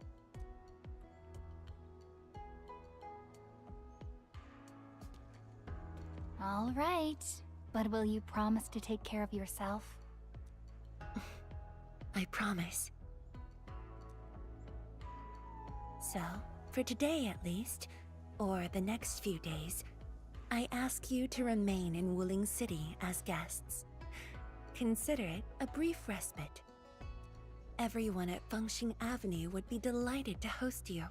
All right, but will you promise to take care of yourself? I promise. So, for today at least, or the next few days, I ask you to remain in WULING City as guests. Consider it a brief respite. Everyone at Fengxing Avenue would be delighted to host you.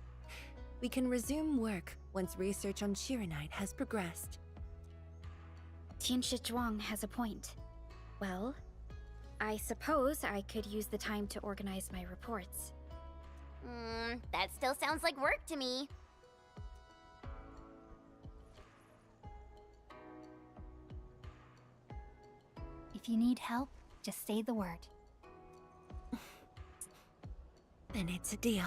We can resume work once research on Chironite has progressed. Tianshi Zhuang has a point. Well, I suppose I could use the time to organize my reports. That still sounds like work to me. If you need help, just say the word. Then it's a deal.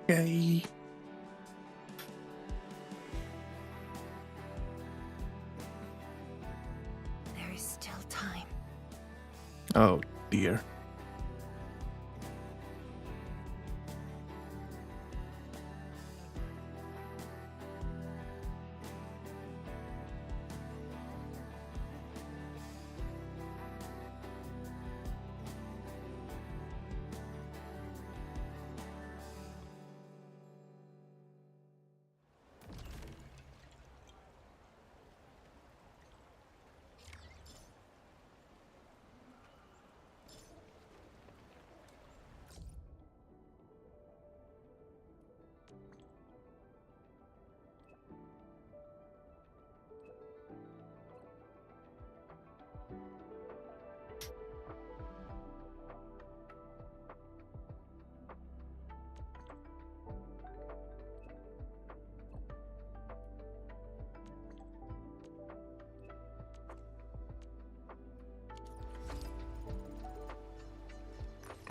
Okay. There is still time. Oh dear.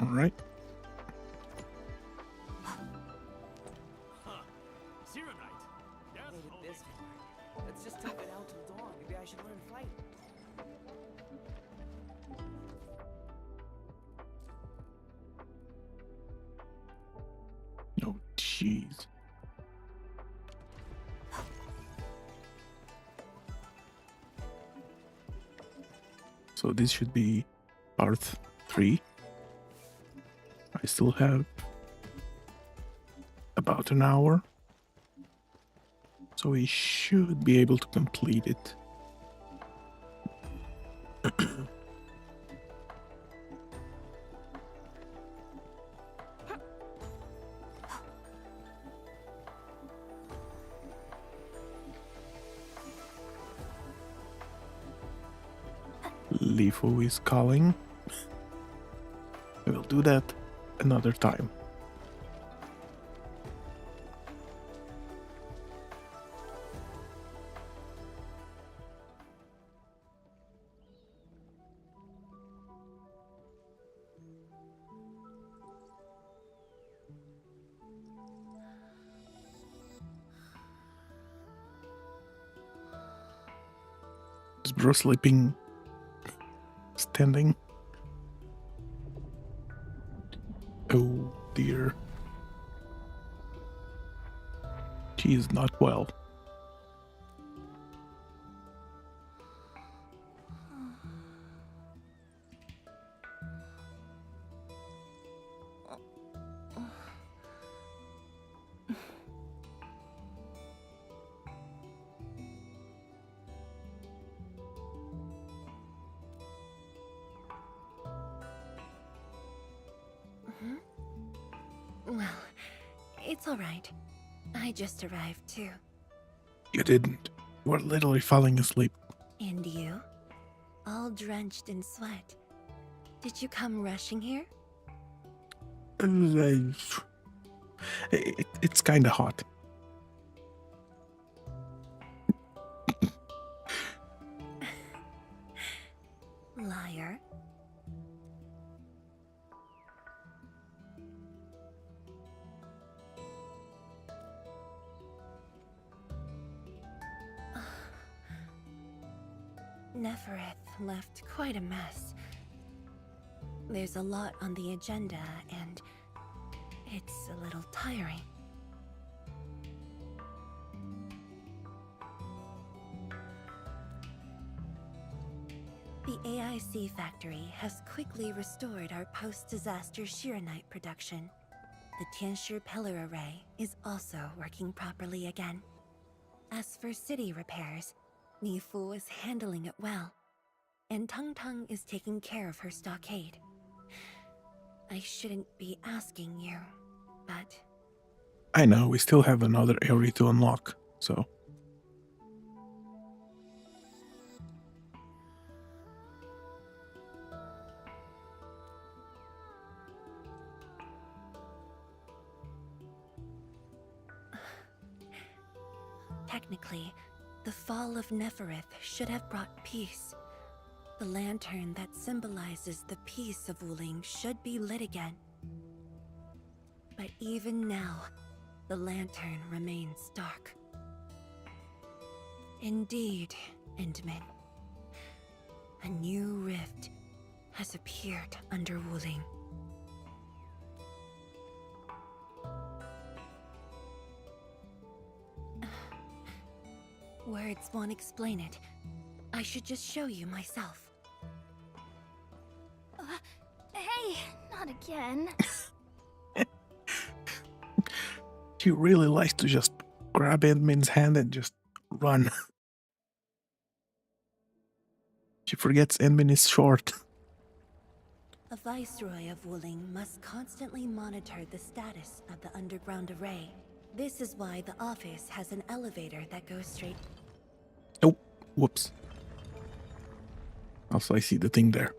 All right. Let's just take it out till dawn. Maybe I should learn to fight. Oh, jeez. So this should be part 3. I still have about an hour. So we should be able to complete it. Lifu is calling. We'll do that another time. Is bro sleeping standing? Oh dear. She is not well. Well, it's all right. I just arrived too. You didn't. You were literally falling asleep. And you? All drenched in sweat. Did you come rushing here? It's kind of hot. Liar. Nefereth left quite a mess. There's a lot on the agenda, and it's a little tiring. The AIC factory has quickly restored our post-disaster Shiranite production. The Tianshi pillar array is also working properly again. As for city repairs, Nifu is handling it well, and Tung Tung is taking care of her stockade. I shouldn't be asking you, but... I know, we still have another area to unlock, so... Technically, the fall of Nefereth should have brought peace. The lantern that symbolizes the peace of Wuling should be lit again. But even now, the lantern remains dark. Indeed, Endman. A new rift has appeared under Wuling. Words won't explain it. I should just show you myself. Hey, not again. She really likes to just grab Edmund's hand and just run. She forgets Edmund is short. A viceroy of Wuling must constantly monitor the status of the underground array. This is why the office has an elevator that goes straight... Oh, whoops. Also, I see the thing there.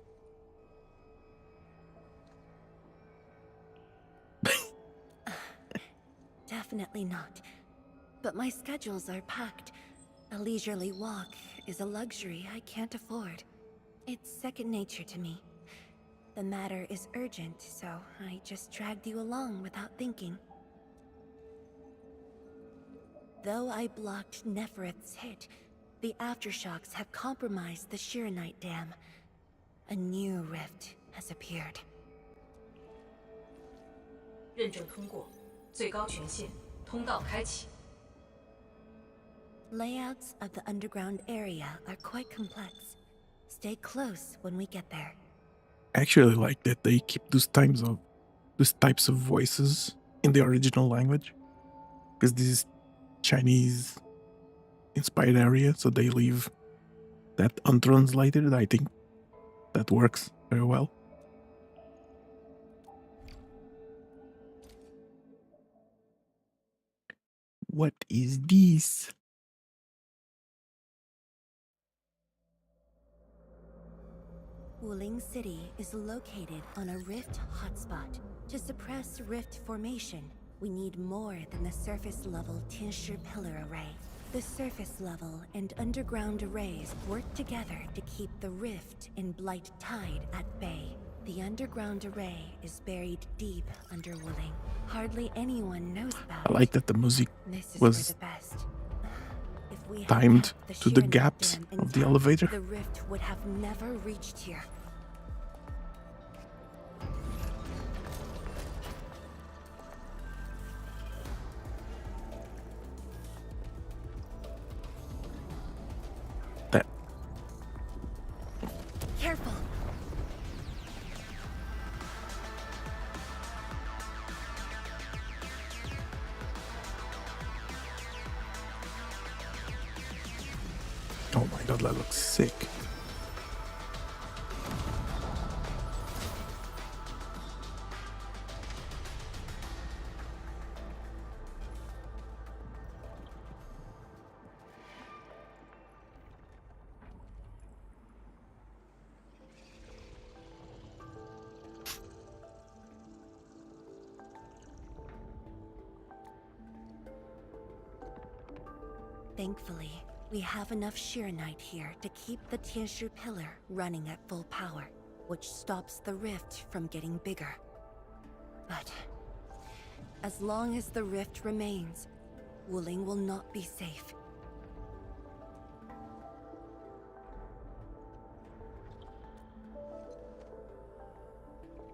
Definitely not. But my schedules are packed. A leisurely walk is a luxury I can't afford. It's second nature to me. The matter is urgent, so I just dragged you along without thinking. Though I blocked Nefereth's hit, the aftershocks have compromised the Shiranite dam. A new rift has appeared. 认证通过，最高权限，通道开启。 Layouts of the underground area are quite complex. Stay close when we get there. I actually like that they keep those types of voices in the original language, because this is Chinese inspired area, so they leave that untranslated. I think that works very well. What is this? Wuling City is located on a rift hotspot. To suppress rift formation, we need more than the surface level Tinsher pillar array. The surface level and underground arrays work together to keep the rift and blight tide at bay. The underground array is buried deep under Wuling. Hardly anyone knows about I like that the music This is was for the best. If we had timed kept to the Sheer Night gaps Dam of the intact, elevator. the rift would have never reached here. That Careful. oh my god, that looks sick. Thankfully, we have enough Sheeranite here to keep the Tianshu pillar running at full power, which stops the rift from getting bigger. But as long as the rift remains, Wuling will not be safe.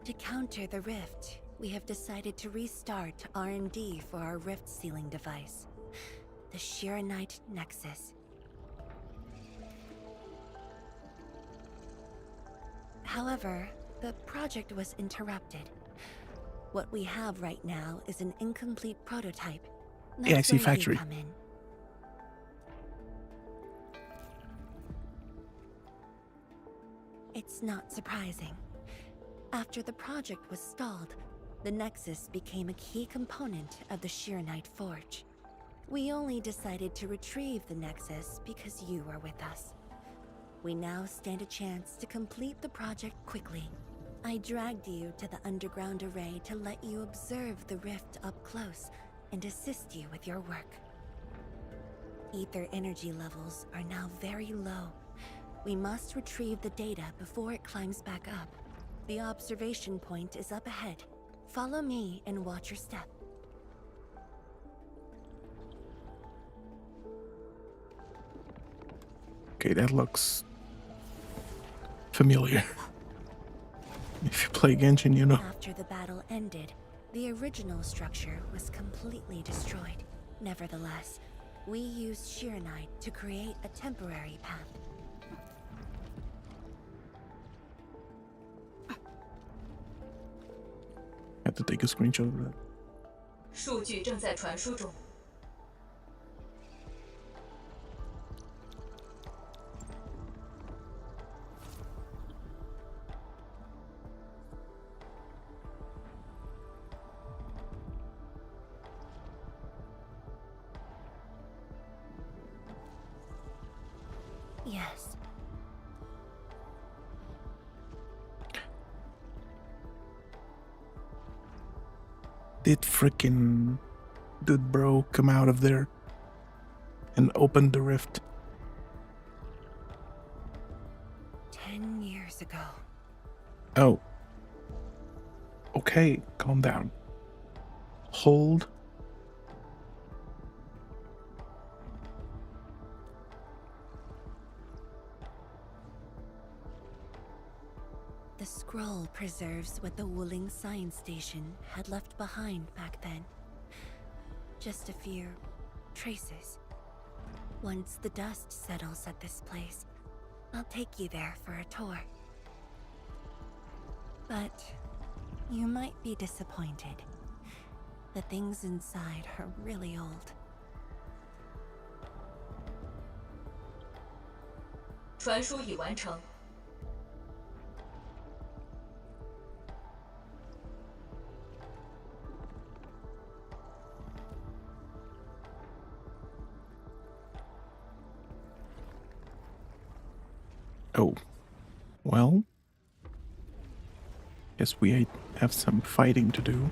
To counter the rift, we have decided to restart R&D for our rift sealing device, the Sheeranite Nexus. However, the project was interrupted. What we have right now is an incomplete prototype. Yeah, I see That's where you factory. come in. It's not surprising. After the project was stalled, the Nexus became a key component of the Sheeranite Forge. We only decided to retrieve the Nexus because you were with us. We now stand a chance to complete the project quickly. I dragged you to the underground array to let you observe the rift up close and assist you with your work. Ether energy levels are now very low. We must retrieve the data before it climbs back up. The observation point is up ahead. Follow me and watch your step. Okay, that looks familiar. If you play Genshin, you know. After the battle ended, the original structure was completely destroyed. Nevertheless, we used Sheeranite to create a temporary path. I have to take a screenshot of that. 数据正在传输中。 Yes. Did frickin' Dude Bro come out of there and open the rift? 10 years ago. Oh. Okay, calm down. Hold. The scroll preserves what the Wuling Science Station had left behind back then. Just a few traces. Once the dust settles at this place, I'll take you there for a tour. But you might be disappointed. The things inside are really old. 传输已完成。Oh. Well. Guess we have some fighting to do.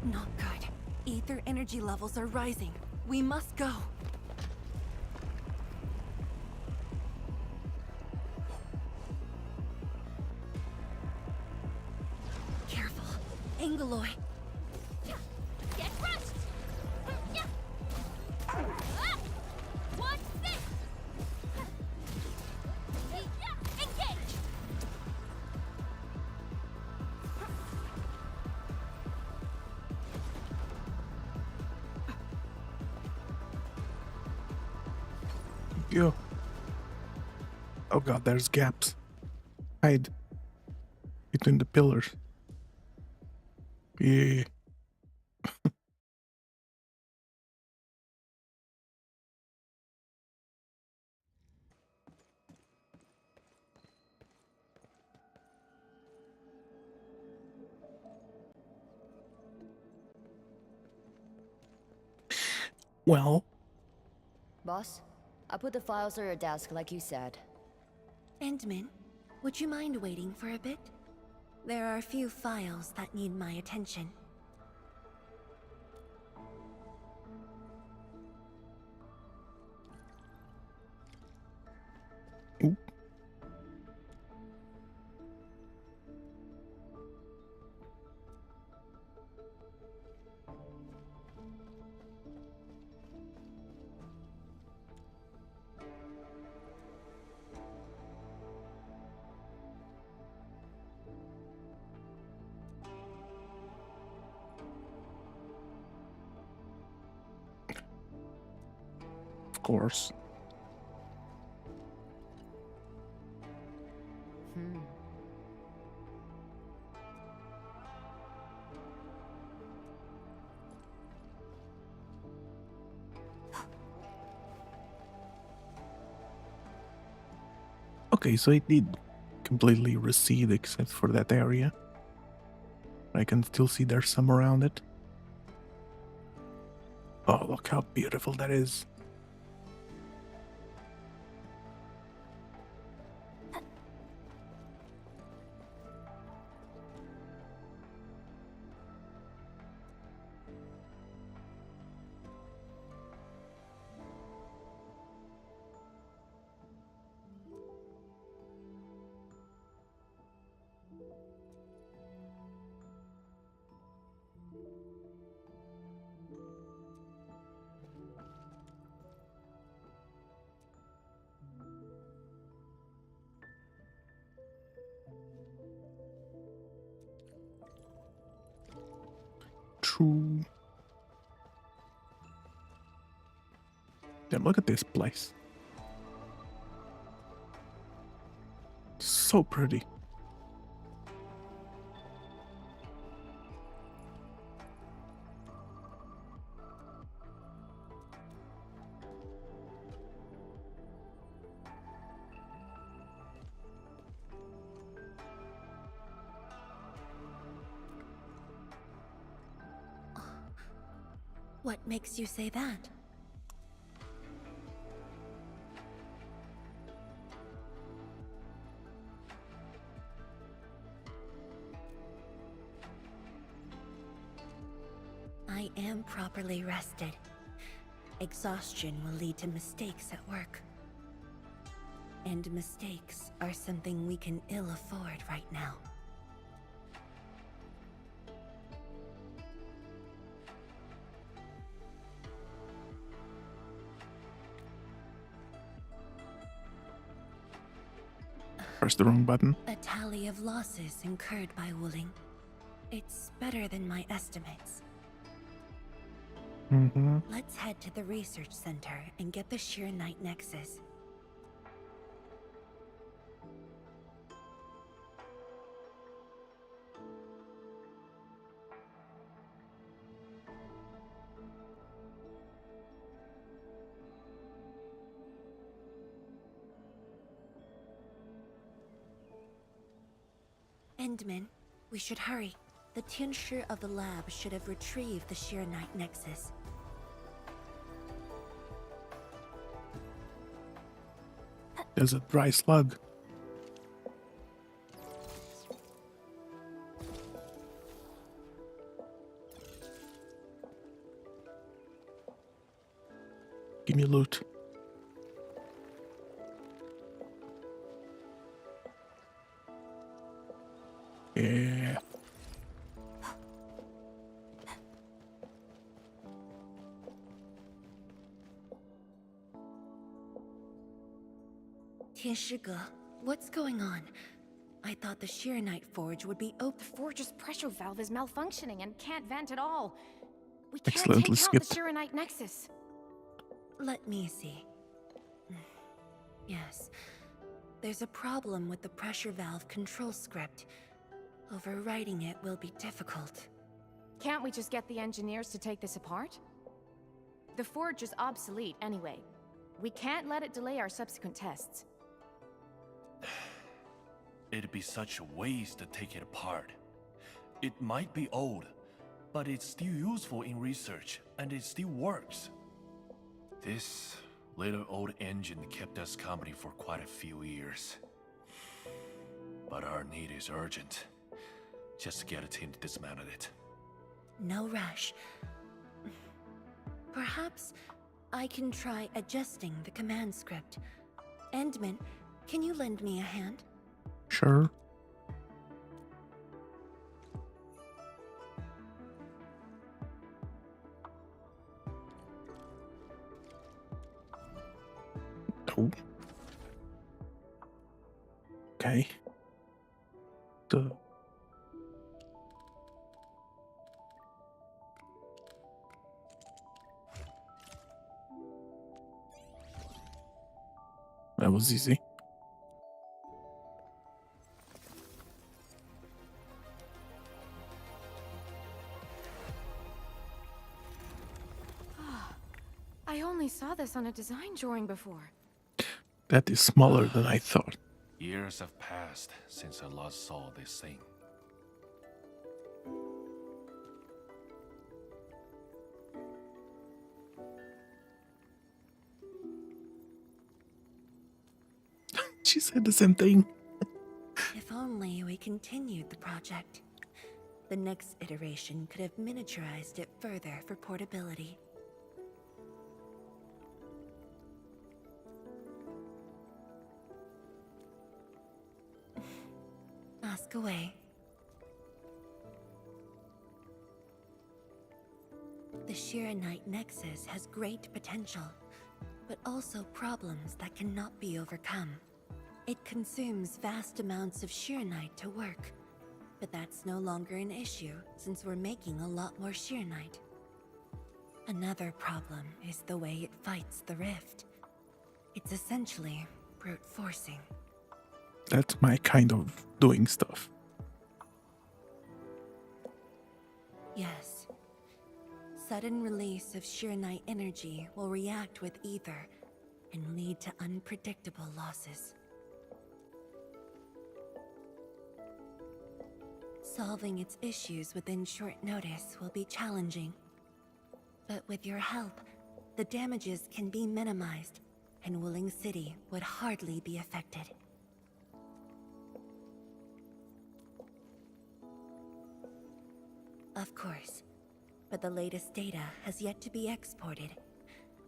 Not good. Ether energy levels are rising. We must go. Careful. Angaloy. Get crushed! Yeah. What's this? Engage! Yo. Oh god, there's gaps. Hide. Between the pillars. Yeah. Well. Boss, I put the files on your desk like you said. Endman, would you mind waiting for a bit? There are a few files that need my attention. Ooh. Of course. Okay, so it did completely recede except for that area. I can still see there's some around it. Oh, look how beautiful that is. True. Damn, look at this place. So pretty. What makes you say that? I am properly rested. Exhaustion will lead to mistakes at work. And mistakes are something we can ill afford right now. Press the wrong button. A tally of losses incurred by Wuling. It's better than my estimates. Let's head to the research center and get the Sheer Knight Nexus. Endman, we should hurry. The Tianshi of the lab should have retrieved the Sheer Knight Nexus. There's a dry slug. Give me loot. Yeah. 天师哥, what's going on? I thought the Sheeranite Forge would be open. The Forge's pressure valve is malfunctioning and can't vent at all. We can't Excellently take out the skipped. Sheeranite Nexus. Let me see. Yes. There's a problem with the pressure valve control script. Overwriting it will be difficult. Can't we just get the engineers to take this apart? The Forge is obsolete anyway. We can't let it delay our subsequent tests. It'd be such a waste to take it apart. It might be old, but it's still useful in research, and it still works. This little old engine kept us company for quite a few years. But our need is urgent. Just to get a team to dismantle it. No rush. Perhaps I can try adjusting the command script. Endman, can you lend me a hand? Sure. Oh. Okay. That was easy. I only saw this on a design drawing before. That is smaller than I thought. Years have passed since I last saw this thing. She said the same thing. If only we continued the project. The next iteration could have miniaturized it further for portability. Ask away. The Sheeranite Nexus has great potential, but also problems that cannot be overcome. It consumes vast amounts of Sheeranite to work, but that's no longer an issue since we're making a lot more Sheeranite. Another problem is the way it fights the rift. It's essentially brute forcing. That's my kind of doing stuff. Yes. Sudden release of Sheeranite energy will react with ether and lead to unpredictable losses. Solving its issues within short notice will be challenging. But with your help, the damages can be minimized, and Wuling City would hardly be affected. Of course, but the latest data has yet to be exported.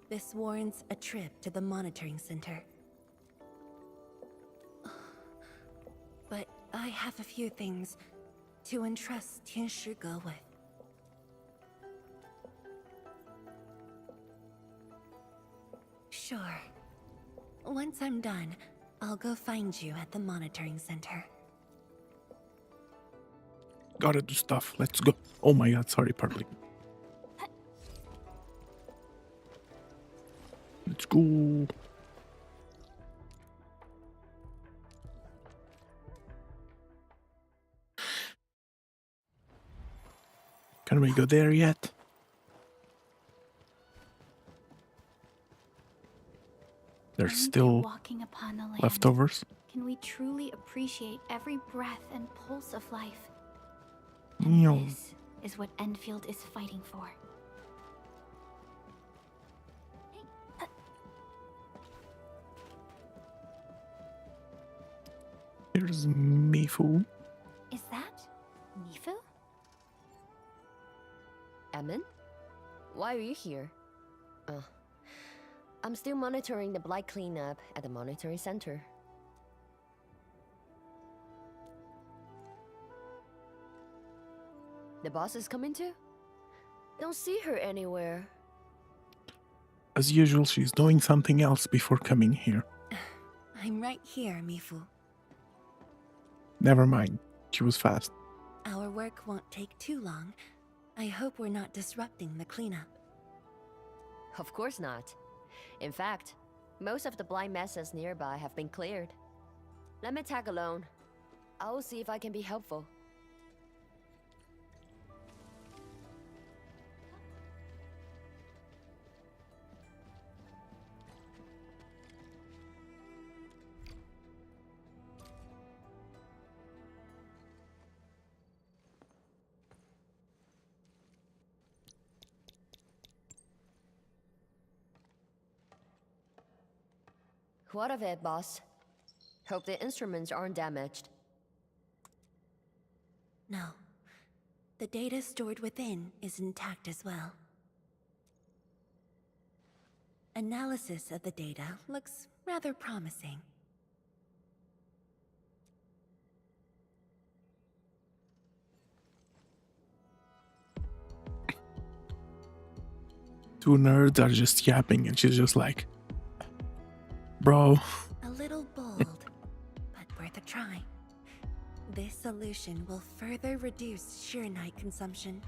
This warrants a trip to the monitoring center. But I have a few things to entrust Tian Shi Ge with. Sure. Once I'm done, I'll go find you at the monitoring center. Gotta do stuff. Let's go. Oh my god, sorry, partly. Let's go. Can we go there yet? There's still walking upon the land. leftovers. Can we truly appreciate every breath and pulse of life? Meow. This is what Enfield is fighting for. There's Mifu. Is that Mifu? Emin? Why are you here? I'm still monitoring the blight cleanup at the monitoring center. The boss is coming too? Don't see her anywhere. As usual, she's doing something else before coming here. I'm right here, Mifu. Never mind. She was fast. Our work won't take too long. I hope we're not disrupting the cleanup. Of course not. In fact, most of the blight messes nearby have been cleared. Let me tag along. I'll see if I can be helpful. What of it, boss? Hope the instruments aren't damaged. No. The data stored within is intact as well. Analysis of the data looks rather promising. Two nerds are just yapping and she's just like, bro. A little bold, but worth a try. This solution will further reduce sheer night consumption.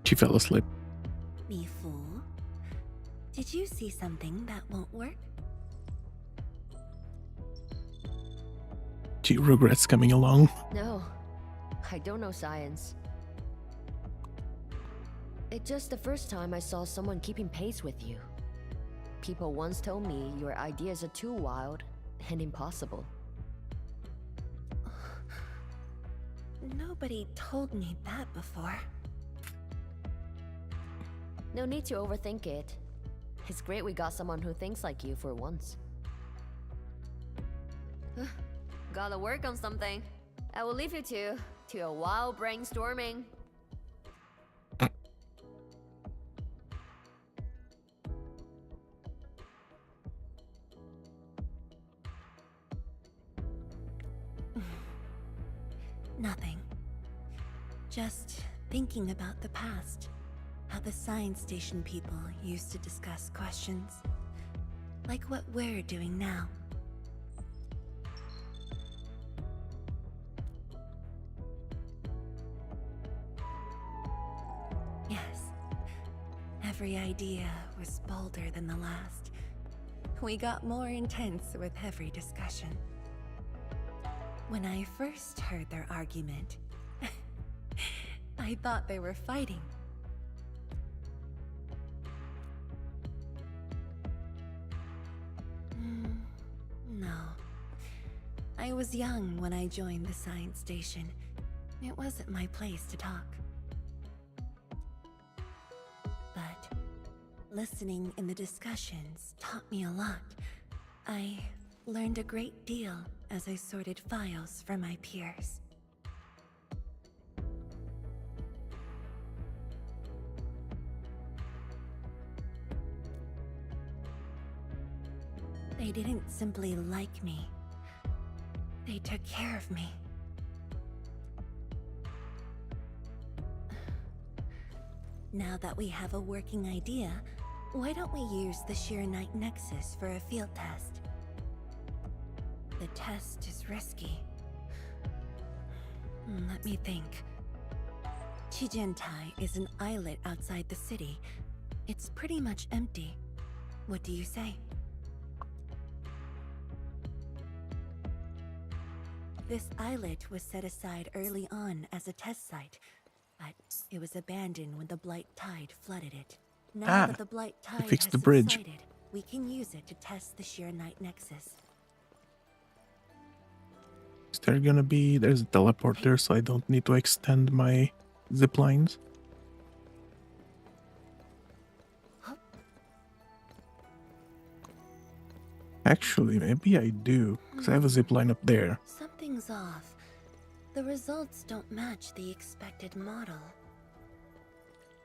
She fell asleep. Me fool. Did you see something that won't work? She regrets coming along. No, I don't know science. It's just the first time I saw someone keeping pace with you. People once told me your ideas are too wild and impossible. Nobody told me that before. No need to overthink it. It's great we got someone who thinks like you for once. Gotta work on something. I will leave you to a wild brainstorming. Nothing. Just thinking about the past. How the science station people used to discuss questions. Like what we're doing now. Yes. Every idea was bolder than the last. We got more intense with every discussion. When I first heard their argument, I thought they were fighting. No. I was young when I joined the science station. It wasn't my place to talk. But listening in the discussions taught me a lot. I learned a great deal as I sorted files for my peers. They didn't simply like me. They took care of me. Now that we have a working idea, why don't we use the Sheer Night Nexus for a field test? The test is risky. Let me think. Chijentai is an islet outside the city. It's pretty much empty. What do you say? This islet was set aside early on as a test site, but it was abandoned when the Blight Tide flooded it. Now that the Blight Tide has fixed the bridge. subsided, we can use it to test the Sheer Night Nexus. Is there gonna be... There's a teleporter, so I don't need to extend my zip lines. Actually, maybe I do, because I have a zip line up there. Something's off. The results don't match the expected model.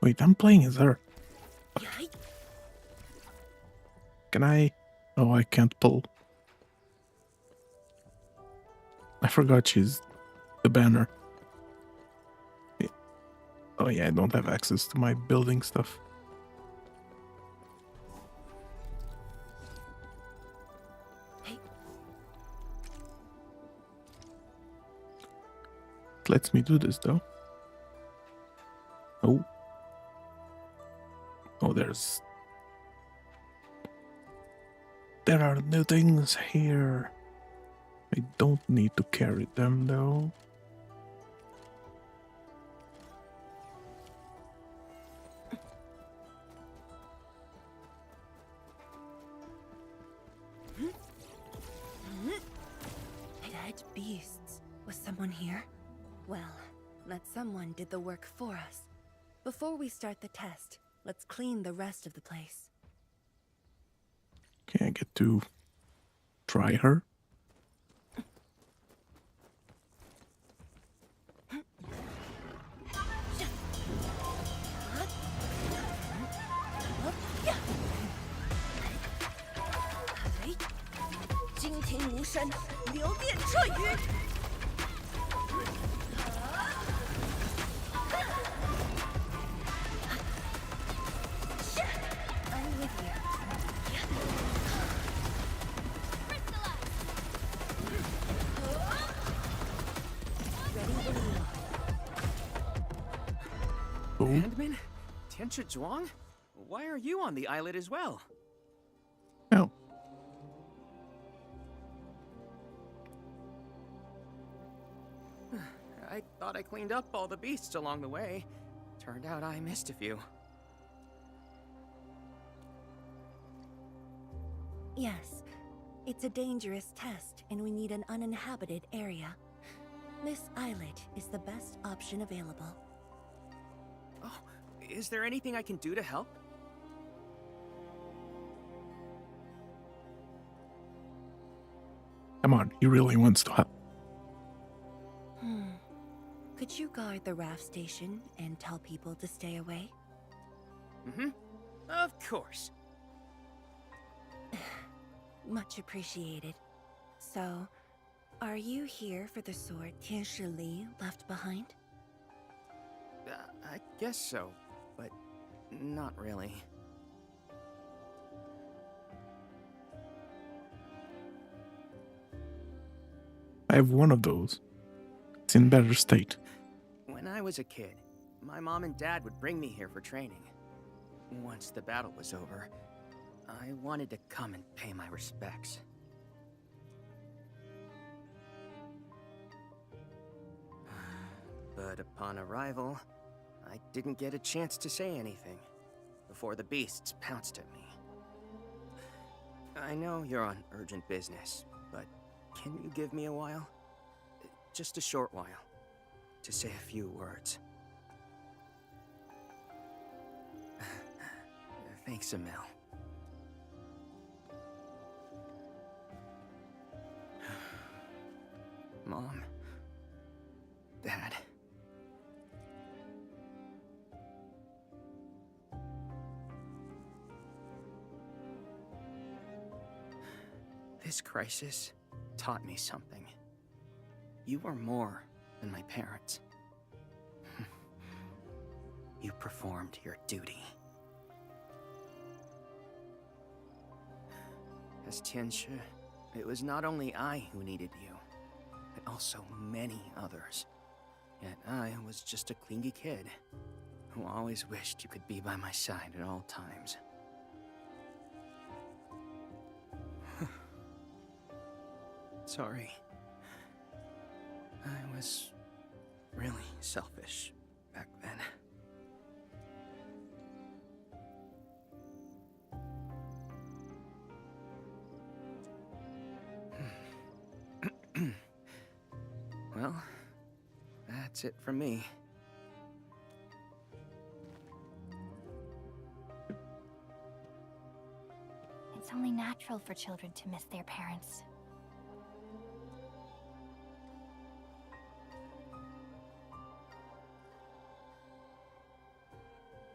Wait, I'm playing as her. Yikes. Can I? Oh, I can't pull. I forgot she's the banner. Oh yeah, I don't have access to my building stuff. Hey. It lets me do this though. Oh. Oh, there are new things here. I don't need to carry them though. Dead beasts. Was someone here? Well, that someone did the work for us. Before we start the test, let's clean the rest of the place. Okay, I get to try her. I'm with you. Bandman? Tianchi Zhuang? Why are you on the islet as well? Oh. I thought I cleaned up all the beasts along the way. Turned out I missed a few. Yes, it's a dangerous test, and we need an uninhabited area. This islet is the best option available. Oh, is there anything I can do to help? Come on, he really wants to help. Could you guard the raft station and tell people to stay away? Mm-hmm. Of course. Much appreciated. So, are you here for the sword Tianshi Li left behind? I guess so, but not really. I have one of those. It's in better state. When I was a kid, my mom and dad would bring me here for training. Once the battle was over, I wanted to come and pay my respects. But upon arrival, I didn't get a chance to say anything before the beasts pounced at me. I know you're on urgent business, but can you give me a while? Just a short while, to say a few words. Thanks, Emil. Mom. Dad. This crisis taught me something. You are more than my parents. You performed your duty. As Tianshi, it was not only I who needed you, but also many others. Yet I was just a clingy kid who always wished you could be by my side at all times. Sorry. I was really selfish back then. Well, that's it from me. It's only natural natural for children to miss their parents.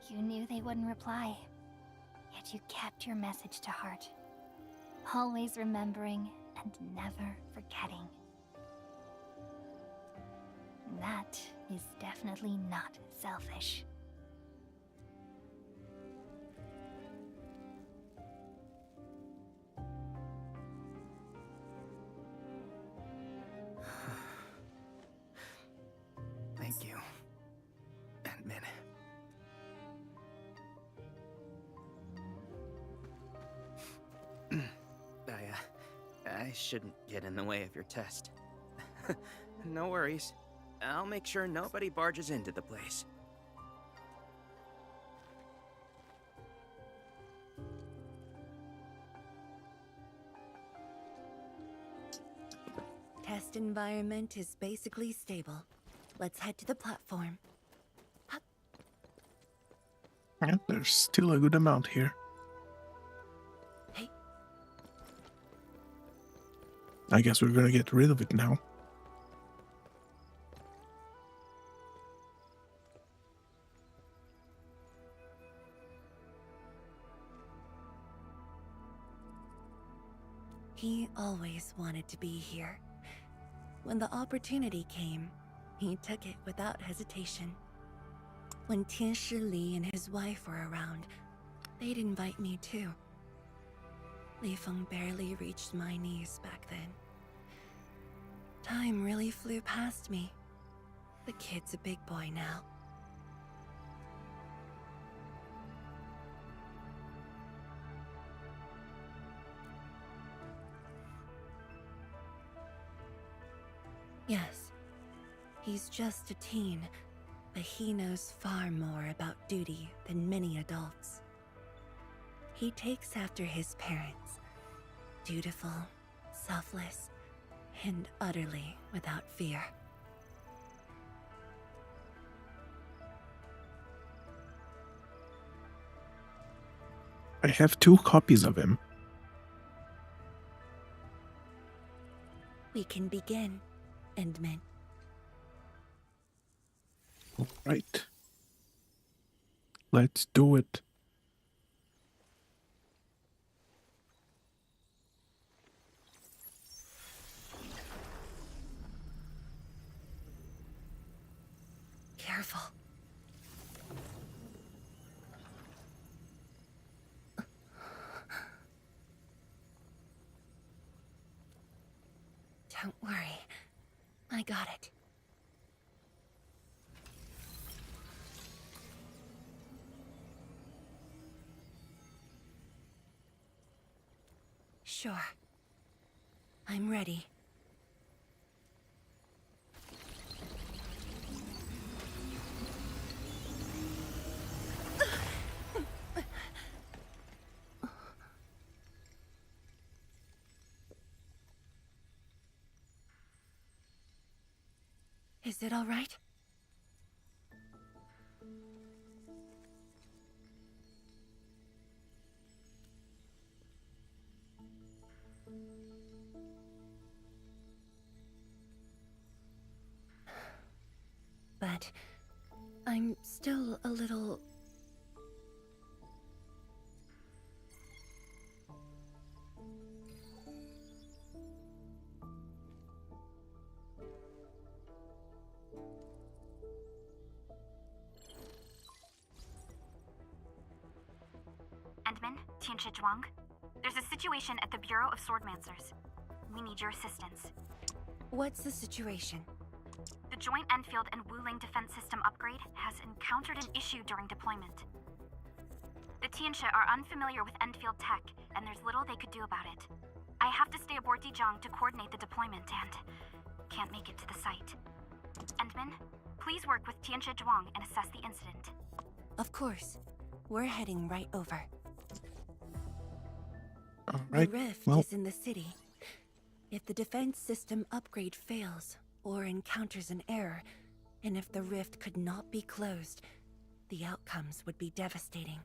You knew they wouldn't reply, yet you kept your message to heart. Always remembering and never forgetting. That is definitely not selfish. Thank you, Endman. I shouldn't get in the way of your test. No worries. I'll make sure nobody barges into the place. Test environment is basically stable. Let's head to the platform. Yeah, there's still a good amount here. Hey. I guess we're gonna get rid of it now. He always wanted to be here. When the opportunity came, he took it without hesitation. When Tianshi Li and his wife were around, they'd invite me too. Li Feng barely reached my knees back then. Time really flew past me. The kid's a big boy now. Yes, he's just a teen, but he knows far more about duty than many adults. He takes after his parents, dutiful, selfless, and utterly without fear. I have 2 copies of him. We can begin, Endman. Right. Let's do it. Careful. Don't worry. I got it. Sure. I'm ready. Is it all right? But I'm still a little... Endman, Tianshi Zhuang. There's a situation at the Bureau of Swordmancers. We need your assistance. What's the situation? The Joint Enfield and WULING defense system upgrade has encountered an issue during deployment. The Tianshi are unfamiliar with Enfield tech, and there's little they could do about it. I have to stay aboard Dijiang to coordinate the deployment and can't make it to the site. Endman, please work with Tianshi Zhuang and assess the incident. Of course. We're heading right over. All right. The rift Well, is in the city. If the defense system upgrade fails or encounters an error, and if the rift could not be closed, the outcomes would be devastating.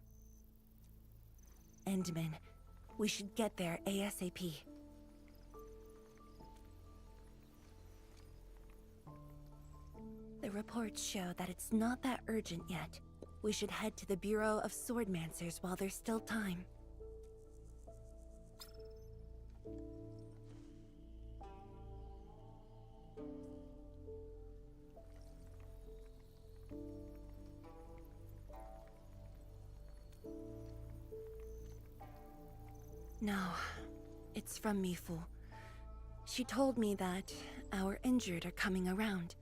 Endman, We should get there ASAP. The reports show that it's not that urgent yet. We should head to the Bureau of Swordmancers while there's still time. No, it's from Mifu. She told me that our injured are coming around.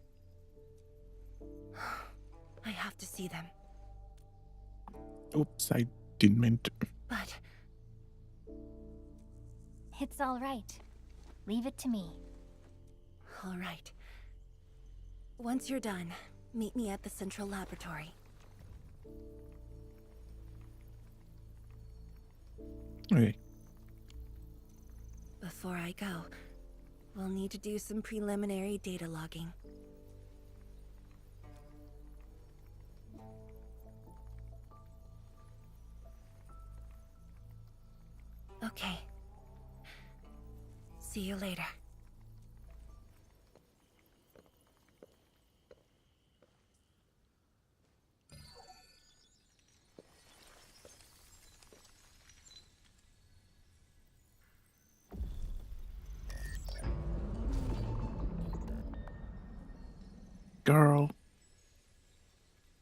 I have to see them. Oops, I didn't mean to. But... It's all right. Leave it to me. all right. Once you're done, meet me at the central laboratory. Okay. Before I go, we'll need to do some preliminary data logging. Okay. See you later. Girl.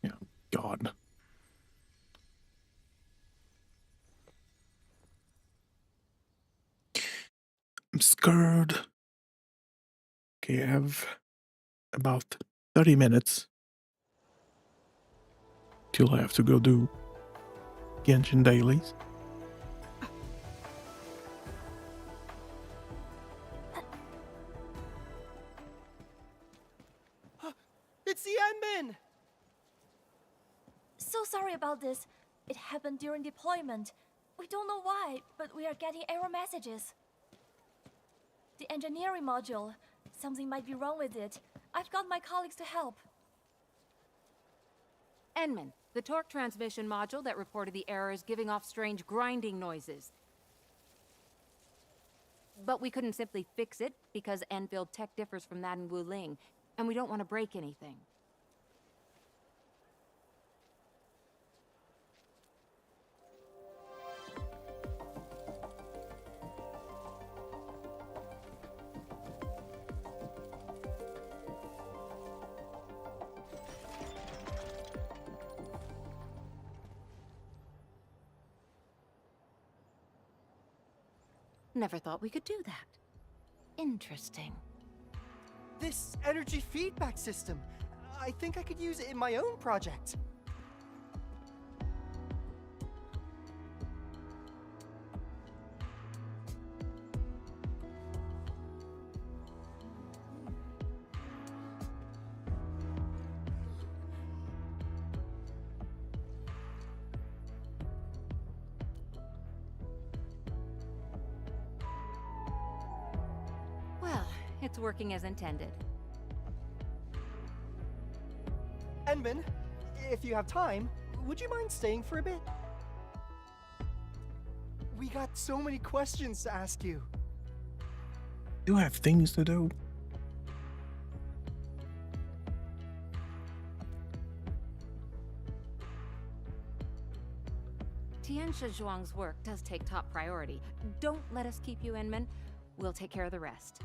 Yeah, God. I'm scared. Okay, I have about 30 minutes till I have to go do Genshin dailies. It's the admin! So sorry about this. It happened during deployment. We don't know why, but we are getting error messages. The engineering module. Something might be wrong with it. I've got my colleagues to help. Enman, the torque transmission module that reported the error is giving off strange grinding noises. But we couldn't simply fix it because endfield tech differs from that in WULING, and we don't want to break anything. Never thought we could do that. Interesting. This energy feedback system. I think I could use it in my own project. Well, it's working as intended. Enman, if you have time, would you mind staying for a bit? We got so many questions to ask you. You have things to do. Tianxia Zhuang's work does take top priority. Don't let us keep you, Enman. We'll take care of the rest.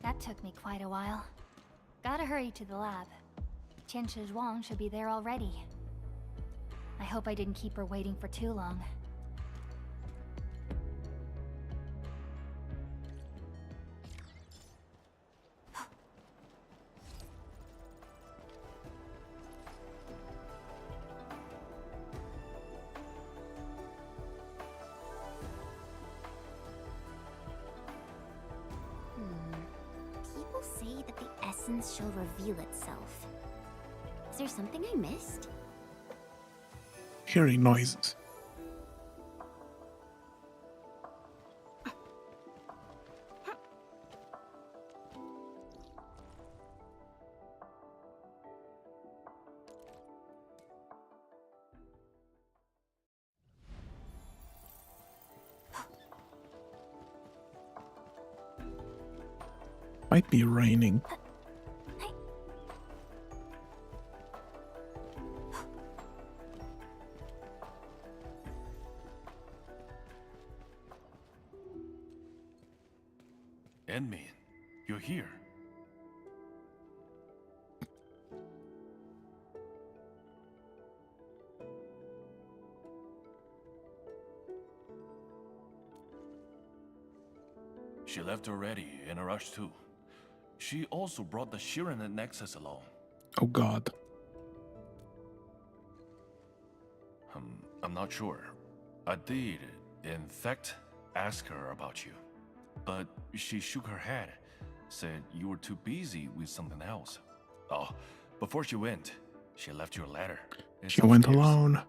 That took me quite a while. Gotta hurry to the lab. Tianxia Zhuang should be there already. I hope I didn't keep her waiting for too long. People say that the essence shall reveal itself. Is there something I missed? Hearing noises. Might be raining. Enmin, you're here. She left already, in a rush too. She also brought the Shiren Nexus along. Oh god. I'm not sure. I did, in fact, ask her about you. But she shook her head, said you were too busy with something else. Oh, before she went, she left you a letter. It's She went upstairs. alone.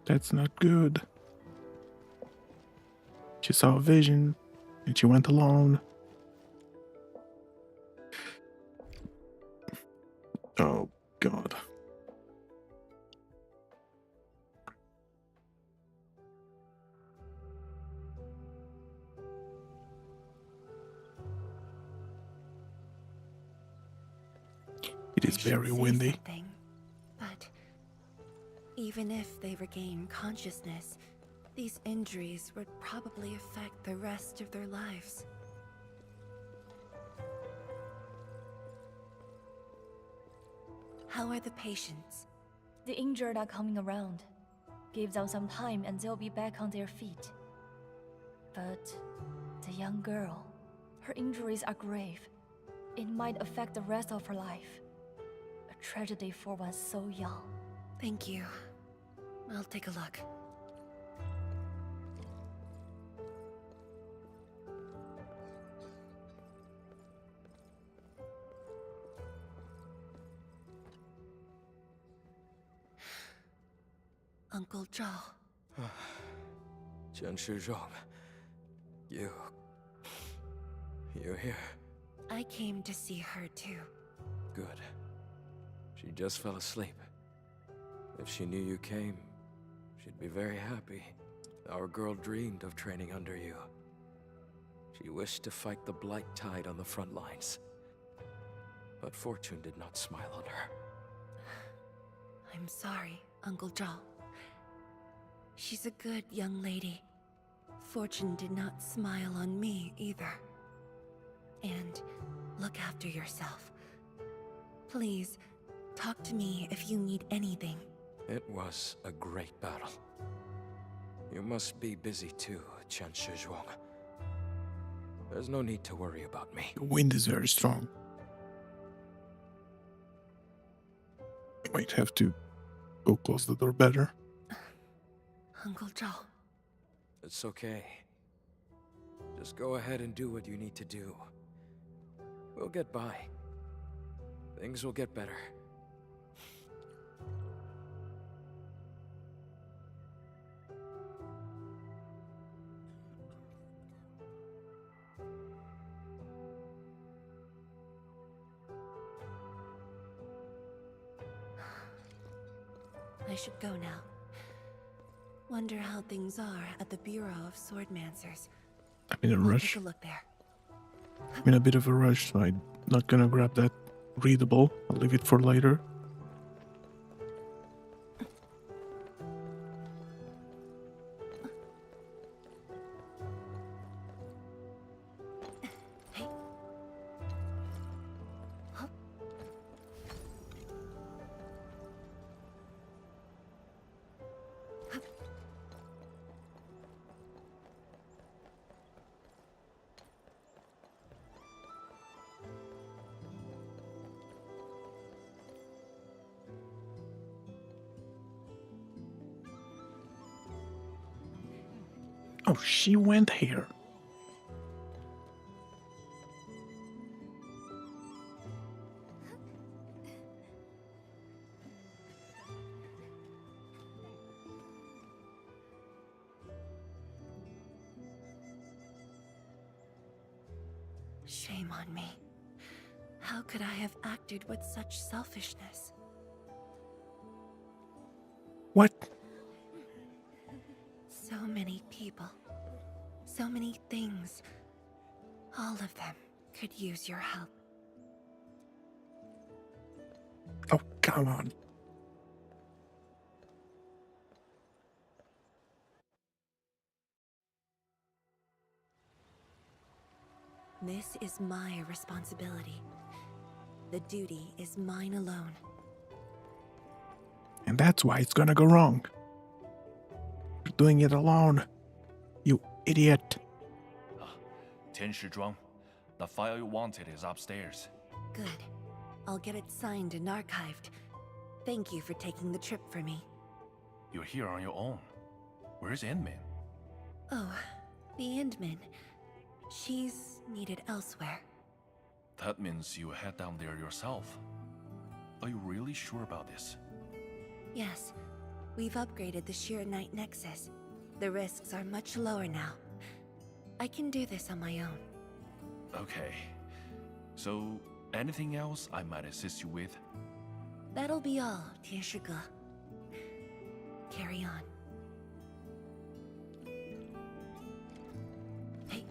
That's not good. She saw a vision and she went alone. Oh god. It is very windy. But even if they regain consciousness, these injuries would probably affect the rest of their lives. How are the patients? The injured are coming around. Give them some time and they'll be back on their feet. But the young girl, her injuries are grave. It might affect the rest of her life. A tragedy for one so young. Thank you. I'll take a look. Uncle Zhao. Chen Shizhong, you're here. I came to see her too. Good. She just fell asleep. If she knew you came, she'd be very happy. Our girl dreamed of training under you. She wished to fight the blight tide on the front lines. But fortune did not smile on her. I'm sorry, Uncle Zhao. She's a good young lady. Fortune did not smile on me either. And look after yourself. Please, talk to me if you need anything. It was a great battle. You must be busy too, Chen Shizhuang. There's no need to worry about me. The wind is very strong. Might have to go close the door better. Uncle Zhao. It's okay. Just go ahead and do what you need to do. We'll get by. Things will get better. I should go now. Wonder how things are at the Bureau of Swordmancers. I'm in a I'll rush. take a look there. I'm in a bit of a rush, so I'm not gonna grab that readable. I'll leave it for later. Oh, she went here. Shame on me. How could I have acted with such selfishness? What? So many people. So many things. All of them could use your help. Oh, come on. This is my responsibility. The duty is mine alone. And that's why it's gonna go wrong. You're doing it alone. You idiot. Tian Shizhuang, the file you wanted is upstairs. Good. I'll get it signed and archived. Thank you for taking the trip for me. You're here on your own. Where's Endmin? Oh, the Endmin. She's needed elsewhere. That means you head down there yourself. Are you really sure about this? Yes. We've upgraded the Sheer Knight Nexus. The risks are much lower now. I can do this on my own. Okay. So, anything else I might assist you with? That'll be all, Tian Shige. Carry on. Hey.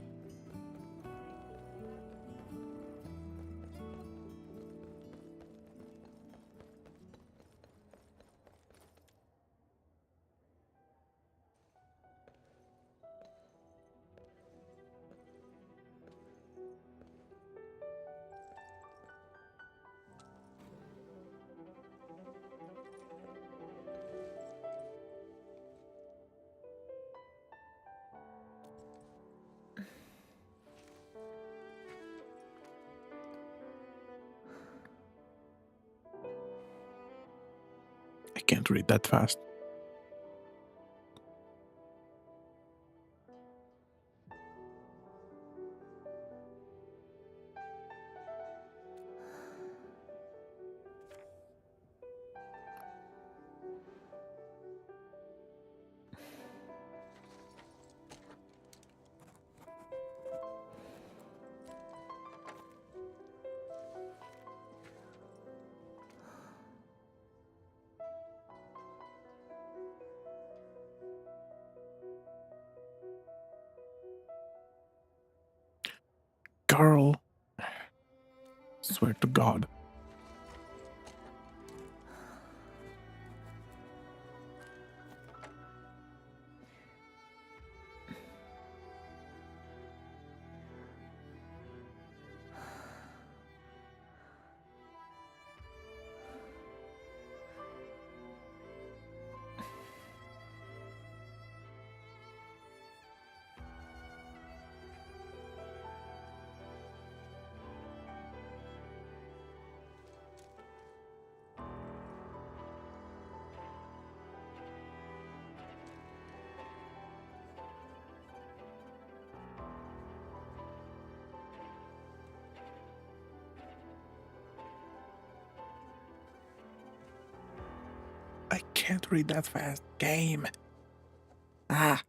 I can't read that fast. Girl. Swear to God. I can't read that fast. Game. Ah.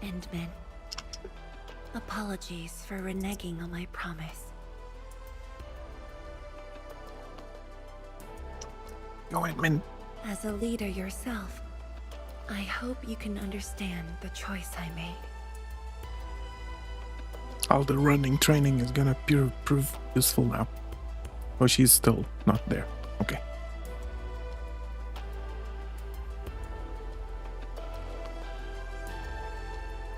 Endman. Apologies for reneging on my promise. Go Endman. As a leader yourself, I hope you can understand the choice I made. All the running training is gonna prove useful now. Oh, she's still not there. Okay.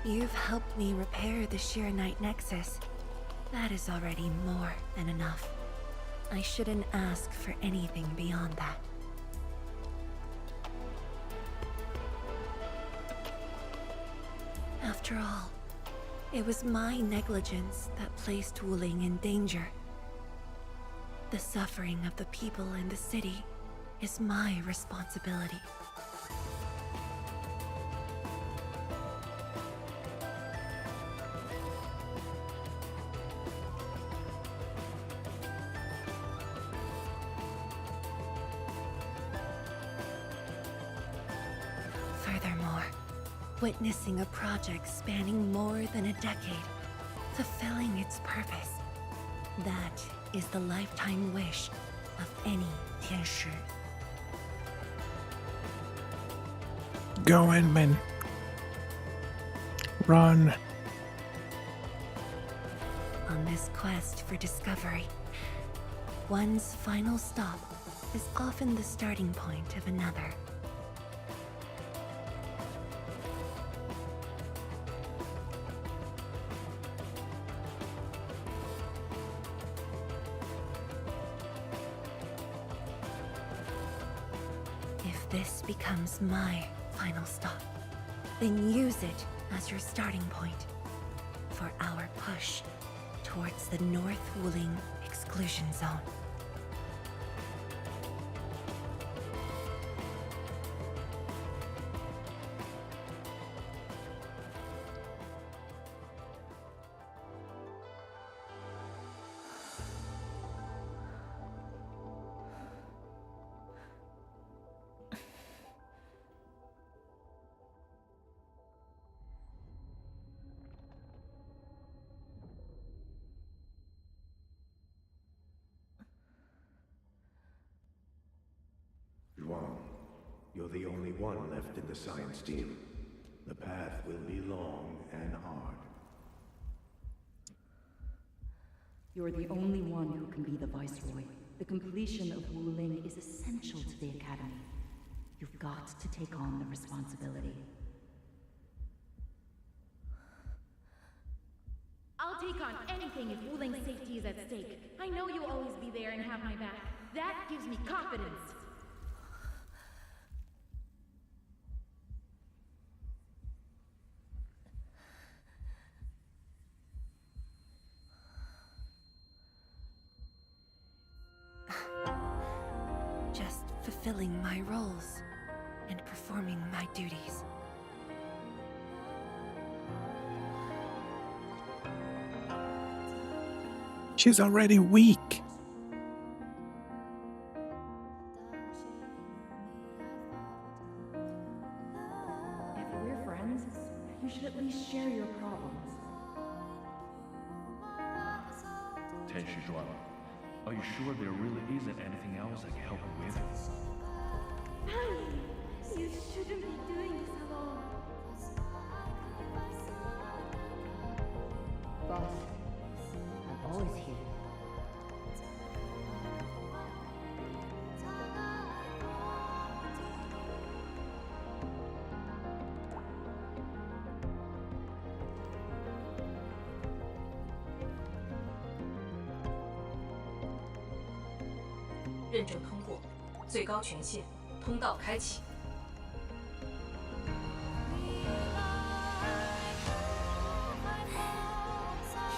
You've helped me repair the Shiranite Nexus. That is already more than enough. I shouldn't ask for anything beyond that. After all, it was my negligence that placed Wuling in danger. The suffering of the people in the city is my responsibility. Furthermore, witnessing a project spanning more than a decade, fulfilling its purpose, that is the lifetime wish of any Tianshi. Go Endman. Run. On this quest for discovery, one's final stop is often the starting point of another. If this becomes my final stop, then use it as your starting point for our push towards the North Wuling exclusion zone. Zhuang, you're the only one left in the science team. The path will be long and hard. You're the only one who can be the Viceroy. The completion of Wuling is essential to the Academy. You've got to take on the responsibility. I'll take on anything if Wuling's safety is at stake. I know you'll always be there and have my back. That gives me confidence. Just fulfilling my roles and performing my duties. She's already weak. If we're friends, you should at least share your problems. Tianshi Zhuang, are you sure there really isn't anything else I can help you with? You shouldn't be doing this alone. Boss, I'm always here.认证通过，最高权限，通道开启。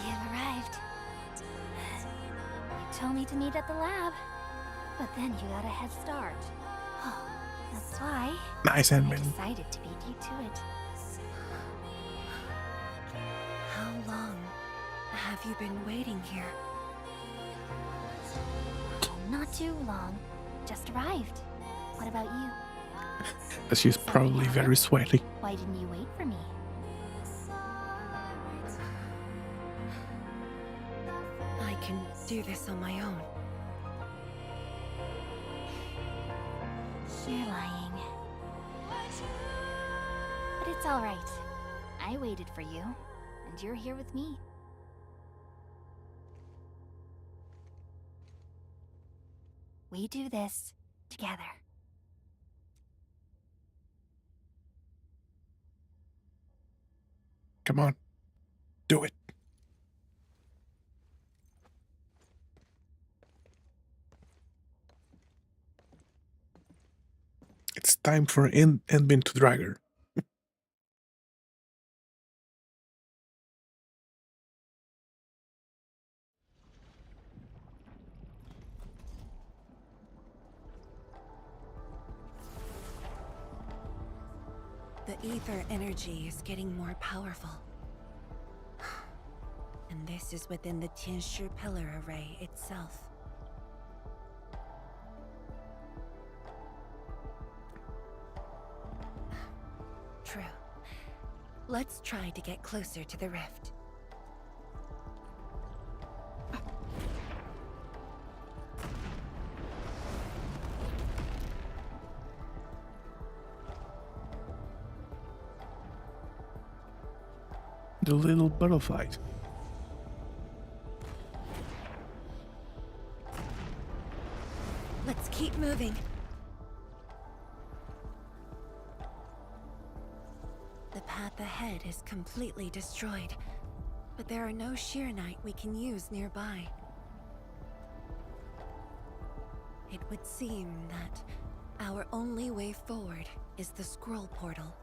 You've arrived. You told me to meet at the lab, but then you got a head start. Oh, that's why Nice I Endman. decided to beat you to it. How long have you been waiting here? Not too long. Just arrived. What about you? She's probably very sweaty. Why didn't you wait for me? can do this on my own. You're lying. But it's alright. I waited for you, and you're here with me. We do this together. Come on. Do it. It's time for Endmin to drag her. The ether energy is getting more powerful. And this is within the Tianshi pillar array itself. True. Let's try to get closer to the rift. The little butterflies. Let's keep moving. The path ahead is completely destroyed, but there are no Shiranite we can use nearby. It would seem that our only way forward is the scroll portal.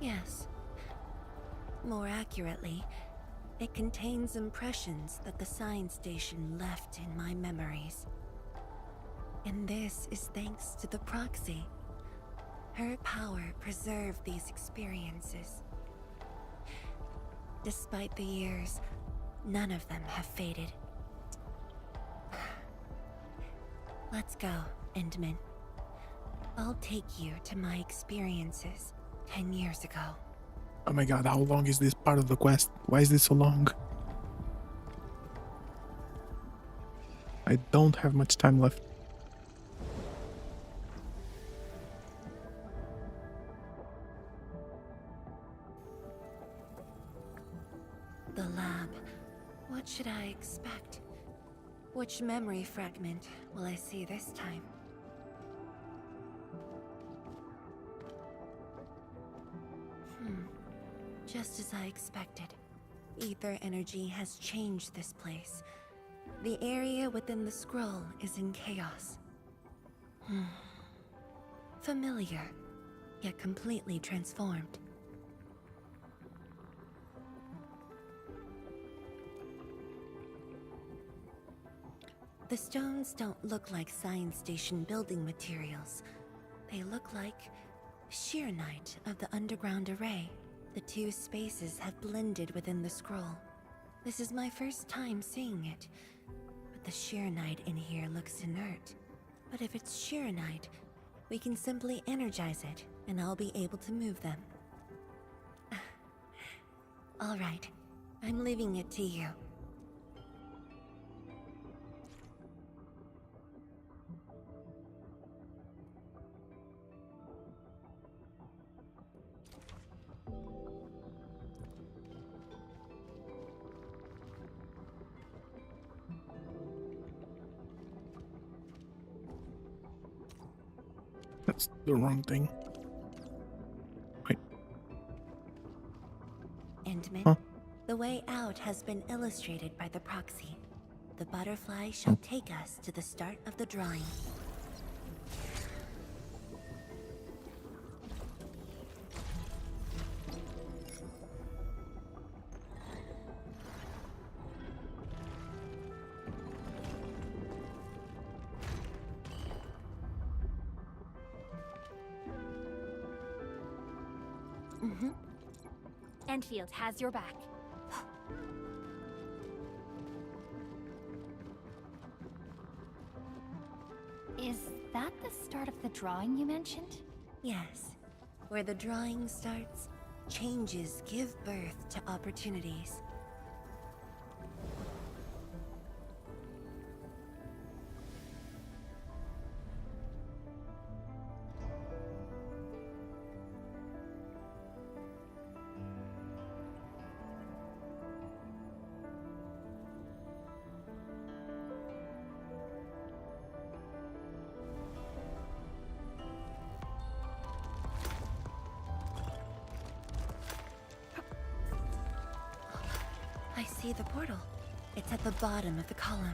Yes. More accurately, it contains impressions that the science station left in my memories. And this is thanks to the proxy. Her power preserved these experiences. Despite the years, none of them have faded. Let's go, Endmin. I'll take you to my experiences 10 years ago. Oh my god, how long is this part of the quest? Why is this so long? I don't have much time left. The lab. What should I expect? Which memory fragment will I see this time? Just as I expected. Ether energy has changed this place. The area within the scroll is in chaos. Familiar, yet completely transformed. The stones don't look like science station building materials. They look like Shiranite of the underground array. The two spaces have blended within the scroll. This is my first time seeing it, but the Shiranite in here looks inert. But if it's Shiranite, we can simply energize it, and I'll be able to move them. All right, I'm leaving it to you. That's the wrong thing. Wait. Endmin, huh? The way out has been illustrated by the proxy. The butterfly shall take us to the start of the drawing. Endfield has your back. Is that the start of the drawing you mentioned? Yes. Where the drawing starts, changes give birth to opportunities. I see the portal. It's at the bottom of the column.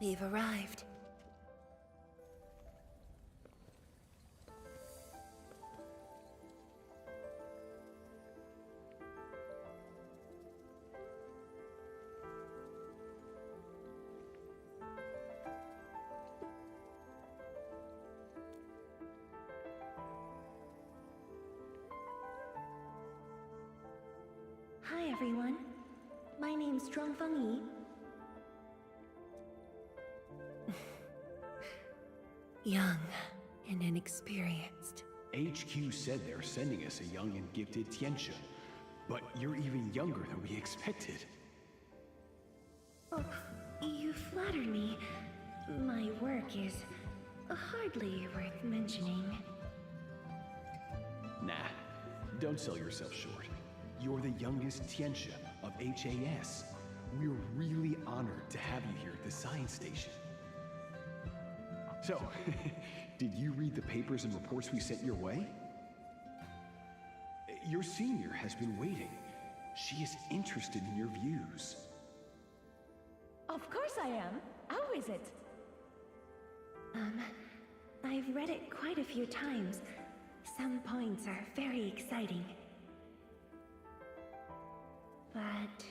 We've arrived. Hi everyone. My name's Zhuangfeng Yi. Young and inexperienced. HQ said they're sending us a young and gifted Tianxia, but you're even younger than we expected. Oh, you flatter me. My work is hardly worth mentioning. Nah, don't sell yourself short. You're the youngest Tianxia of HAS. We're really honored to have you here at the science station. So, did you read the papers and reports we sent your way? Your senior has been waiting. She is interested in your views. Of course I am. How is it? I've read it quite a few times. Some points are very exciting. But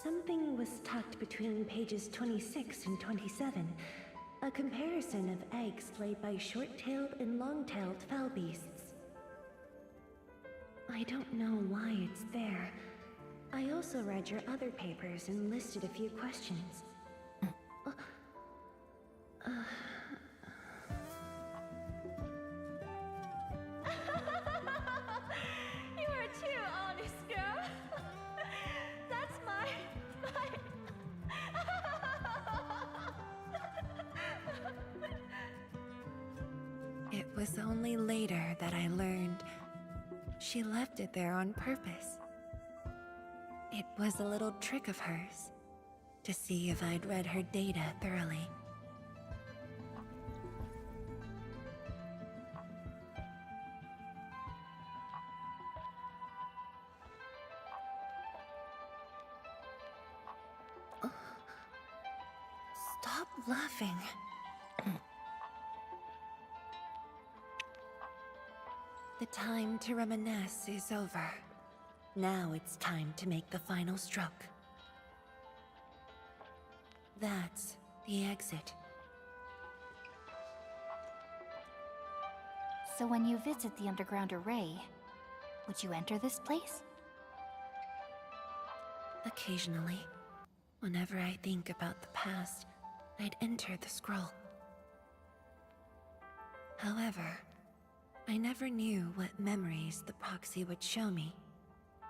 something was tucked between pages 26 and 27. A comparison of eggs laid by short-tailed and long-tailed fowl beasts. I don't know why it's there. I also read your other papers and listed a few questions. You are too honest, girl. That's my... It was only later that I learned she left it there on purpose. It was a little trick of hers to see if I'd read her data thoroughly. Stop laughing. The time to reminisce is over. Now it's time to make the final stroke. That's the exit. So when you visit the underground array, would you enter this place? Occasionally, whenever I think about the past, I'd enter the scroll. However, I never knew what memories the proxy would show me.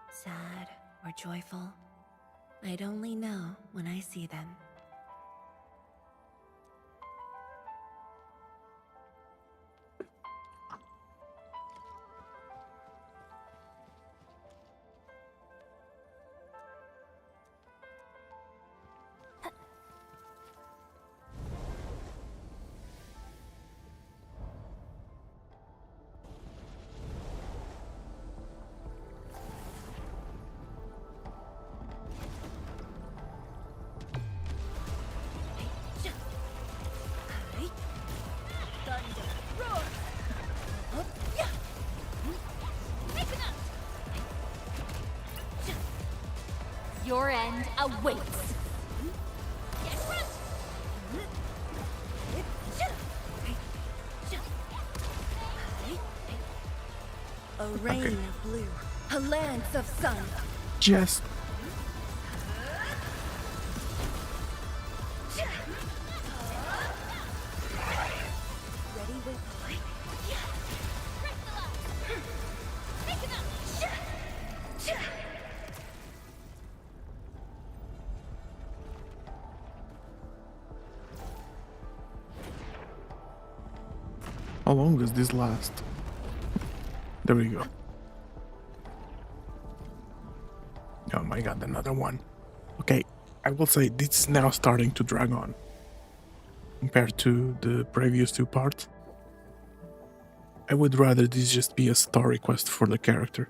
Sad or joyful, I'd only know when I see them. awaits. Get front! A rain of blue, a lance of sun. Just Ready with how long does this last? There we go. Oh my god, another one. Okay, I will say this is now starting to drag on compared to the previous two parts. I would rather this just be a story quest for the character.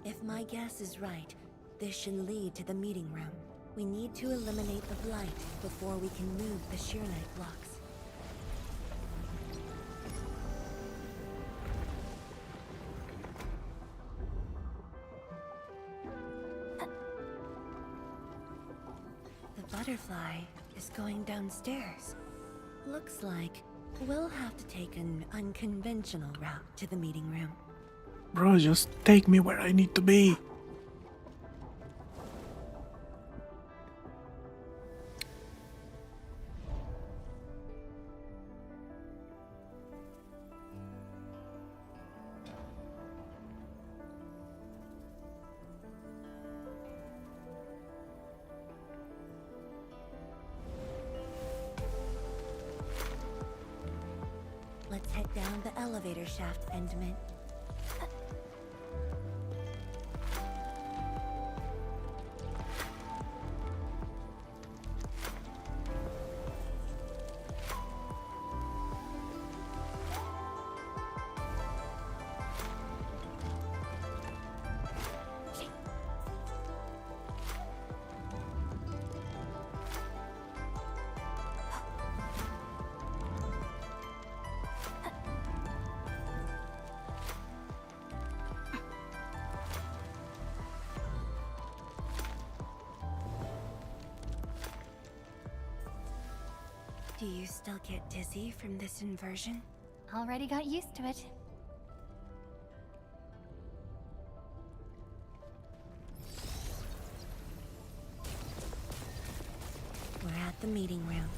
If my guess is right, this should lead to the meeting room. We need to eliminate the blight before we can move the Sheer Knight blocks. The butterfly is going downstairs. Looks like we'll have to take an unconventional route to the meeting room. Bro, just take me where I need to be. Let's head down the elevator shaft, Endman. Do you still get dizzy from this inversion? Already got used to it. We're at the meeting room.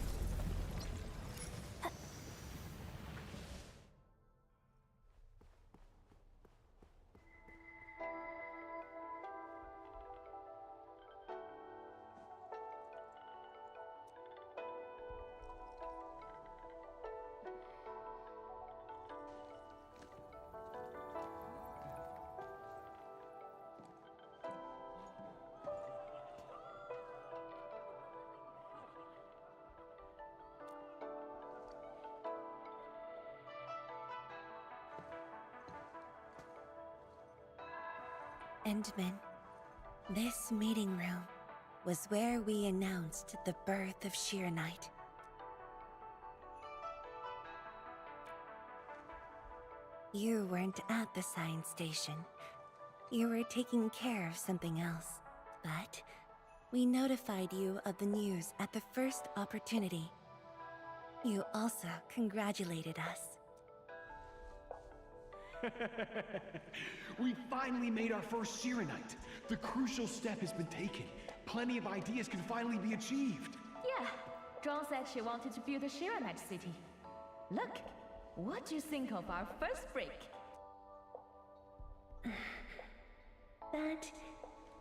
Endman, this meeting room was where we announced the birth of Sheer Knight. You weren't at the science station. You were taking care of something else. But we notified you of the news at the first opportunity. You also congratulated us. We finally made our first Sheer Knight. The crucial step has been taken. Plenty of ideas can finally be achieved. Yeah, Dawn said she wanted to build a Sheer Knight city. Look, what do you think of our first brick? That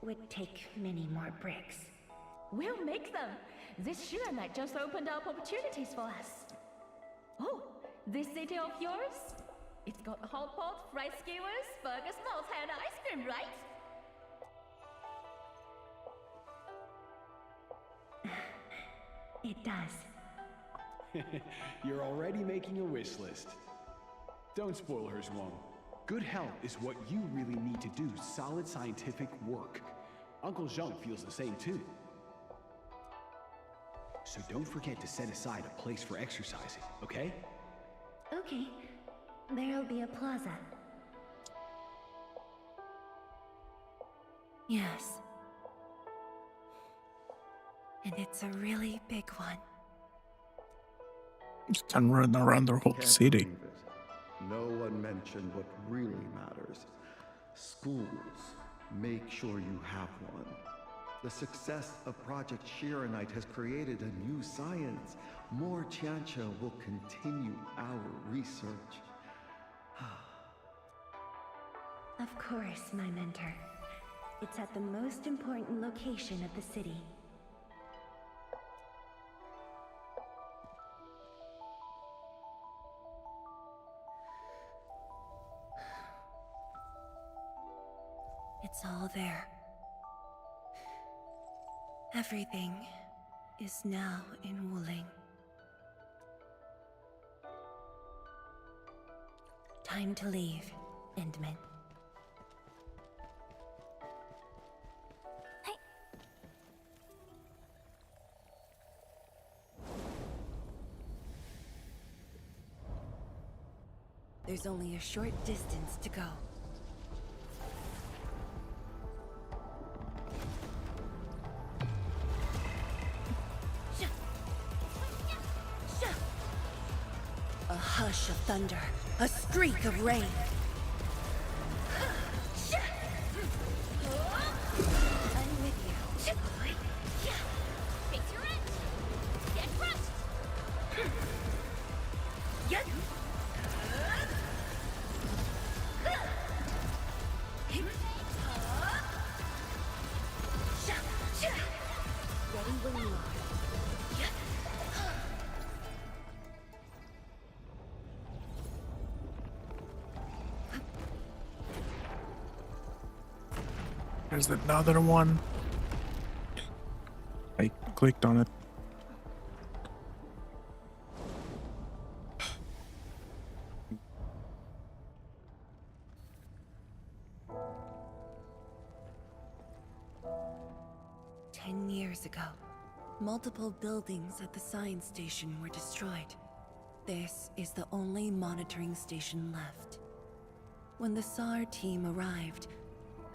would take many more bricks. We'll make them. This Sheer Knight just opened up opportunities for us. Oh, this city of yours? It's got a hot pot, fried skewers, burgers, nuts, and ice cream, right? It does. You're already making a wish list. Don't spoil her, Zhuang. Good health is what you really need to do solid scientific work. Uncle Zheng feels the same too. So don't forget to set aside a place for exercising, okay? Okay. There'll be a plaza. Yes. And it's a really big one. Just can run around the whole Can't city. believe it. No one mentioned what really matters. Schools. Make sure you have one. The success of Project Shiranite has created a new science. More Tiancha will continue our research. Of course, my mentor. It's at the most important location of the city. It's all there. Everything is now in Wuling. Time to leave, Endman. There's only a short distance to go. A hush of thunder, a streak of rain. I'm with you. Face your end! Get crushed! Ready when you are. There's another one. I clicked on it. Years ago, multiple buildings at the science station were destroyed. This is the only monitoring station left. When the SAR team arrived,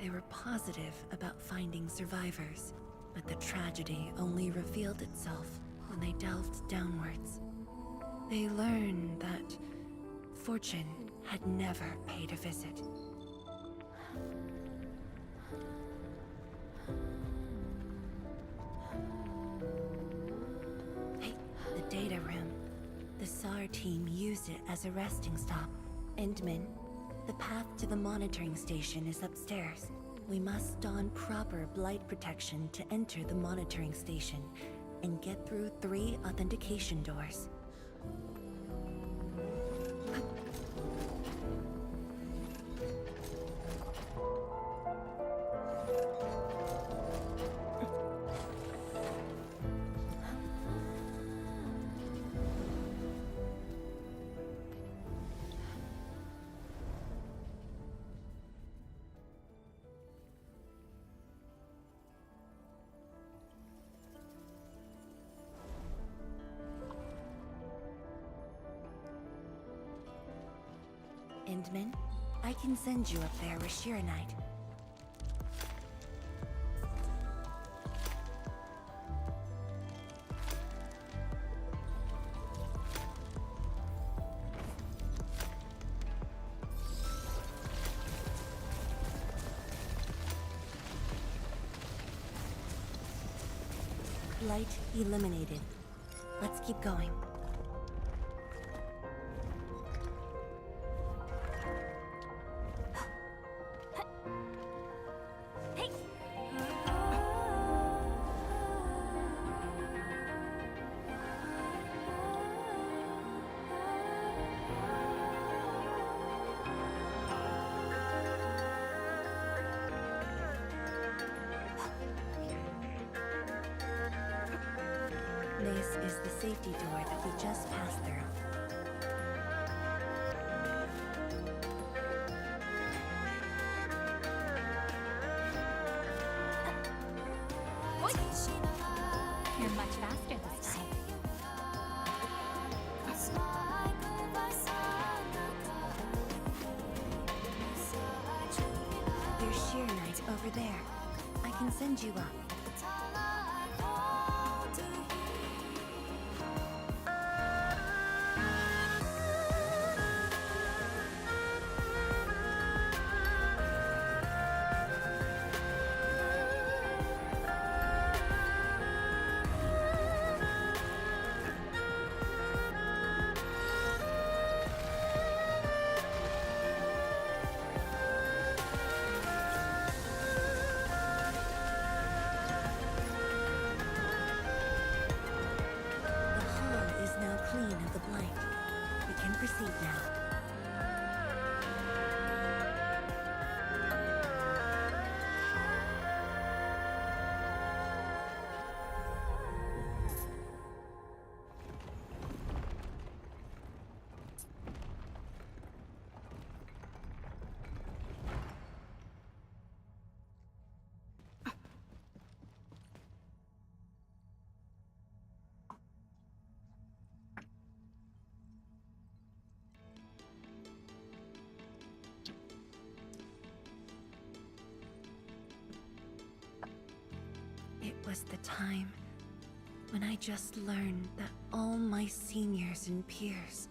they were positive about finding survivors, but the tragedy only revealed itself when they delved downwards. They learned that fortune had never paid a visit. The data room. The SAR team used it as a resting stop. Endman, the path to the monitoring station is upstairs. We must don proper blight protection to enter the monitoring station and get through 3 authentication doors. Endman, I can send you up there with Shiranite. Light eliminated. Let's keep going. This is the safety door that we just passed through. You're much faster this time. There's Shiranite over there. I can send you up. proceed now. It was the time when I just learned that all my seniors and peers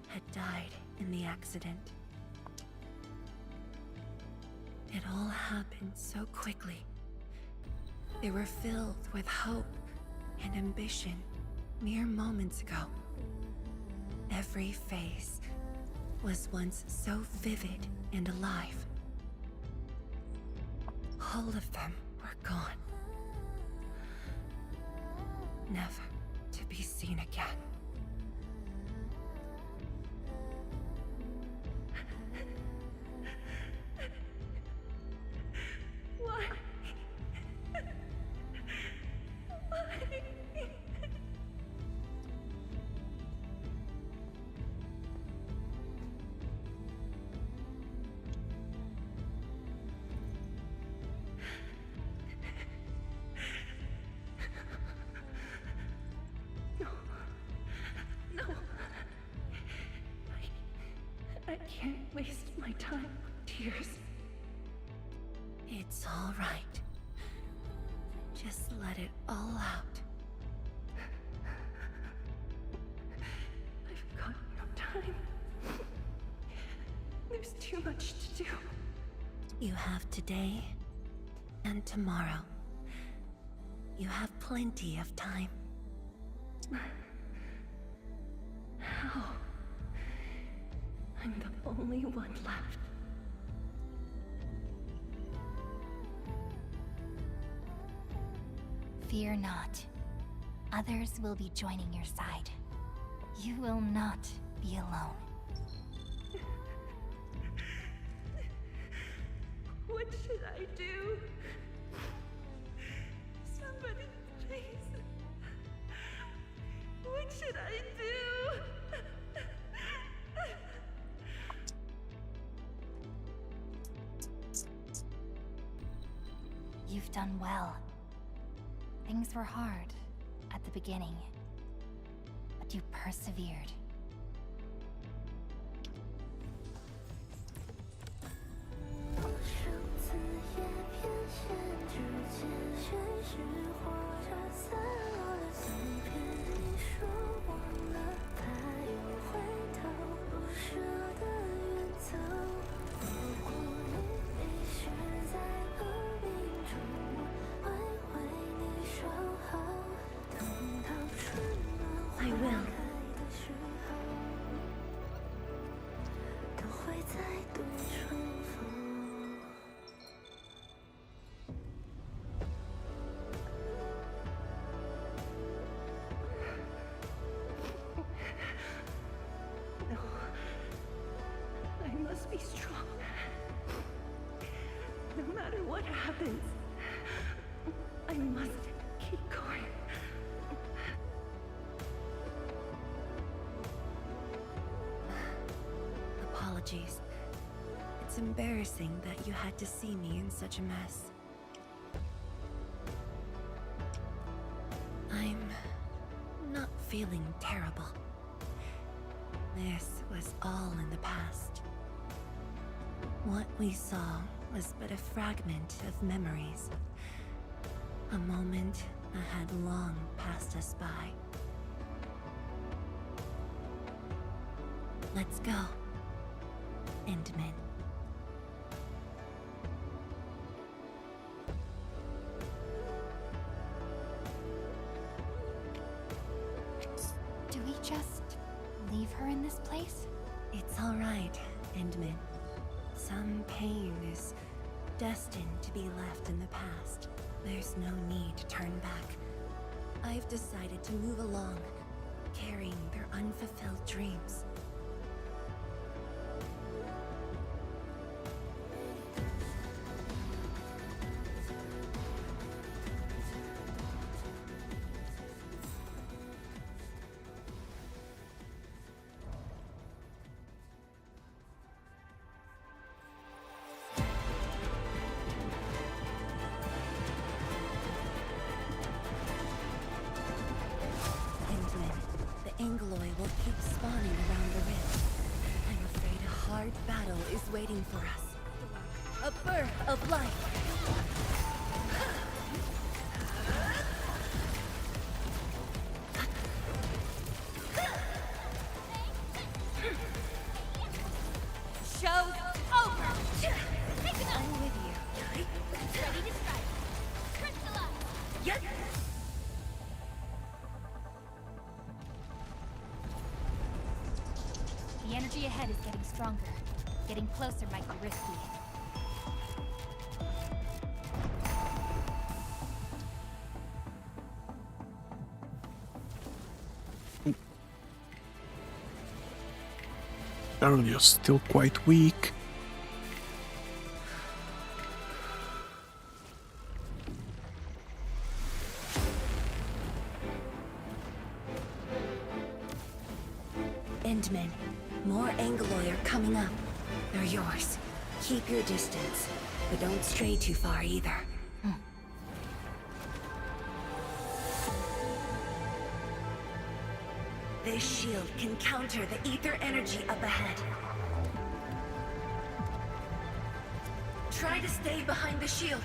had died in the accident. It all happened so quickly. They were filled with hope and ambition mere moments ago. Every face was once so vivid and alive. All of them were gone. Never to be seen again. Why? I can't waste my time with tears. It's all right. Just let it all out. I've got no time. There's too much to do. You have today and tomorrow. You have plenty of time. How? I'm the only one left. Fear not. Others will be joining your side. You will not be alone. What should I do? Somebody, please. What should I do? You've done well. Things were hard at the beginning, but you persevered. I will. No. I must be strong. No matter what happens, I must keep going. Apologies. It's embarrassing that you had to see me in such a mess. I'm not feeling terrible. This was all in the past. What we saw was but a fragment of memories. A moment that had long passed us by. Let's go, Endman. Do we just leave her in this place? It's all right, Endman. Some pain is destined to be left in the past. There's no need to turn back. I've decided to move along, carrying their unfulfilled dreams. hard battle is waiting for us. A birth of life. Show's over! I'm with you. Ready to strike. Crystallize! Yep. The energy ahead is getting stronger. Getting closer might be risky. You're still quite weak. Endmen, more Angloy are coming up. They're yours. Keep your distance, but don't stray too far either. This shield can counter the ether energy up ahead. Try to stay behind the shield.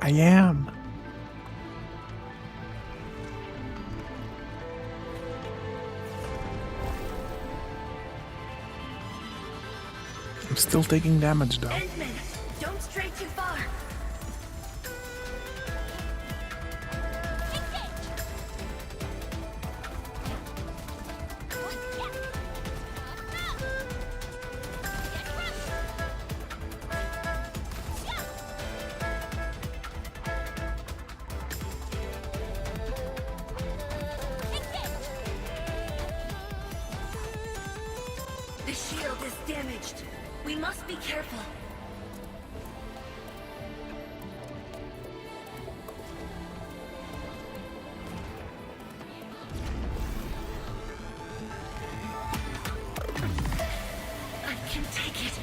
I am. I'm still taking damage though. Endmen, don't stray too far. The shield is damaged. We must be careful. I can take it.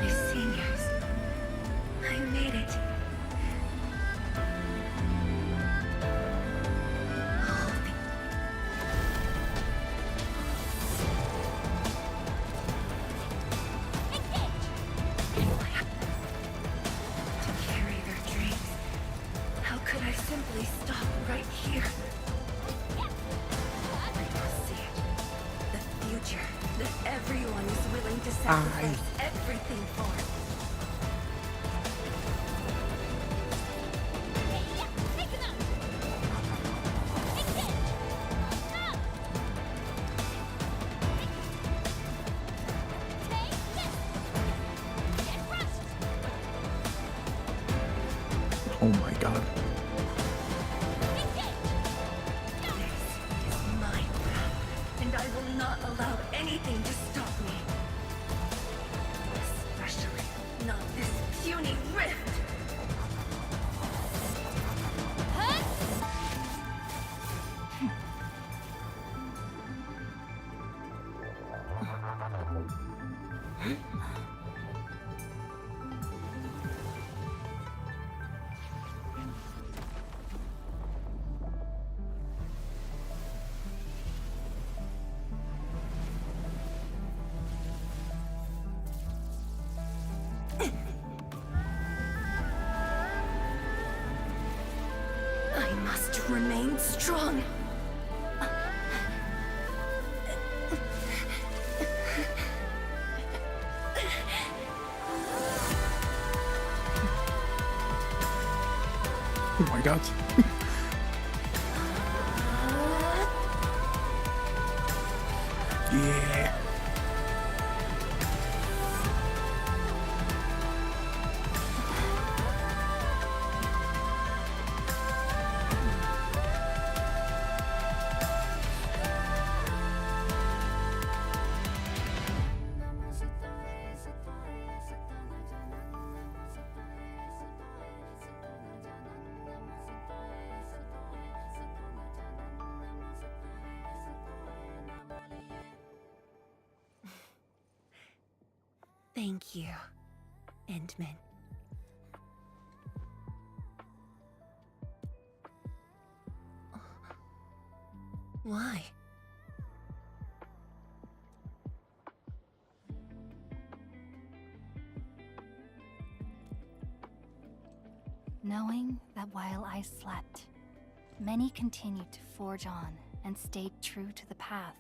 My seniors. I made it. To carry their dreams. How could I simply stop right here? I must see it. The future that everyone is willing to sacrifice everything for. Oh my god. This is my path, and I will not allow anything to stop me. Especially not this puny rift. I must remain strong. Oh my god. Yeah. Thank you, Endman. Why? Knowing that while I slept, many continued to forge on and stayed true to the path.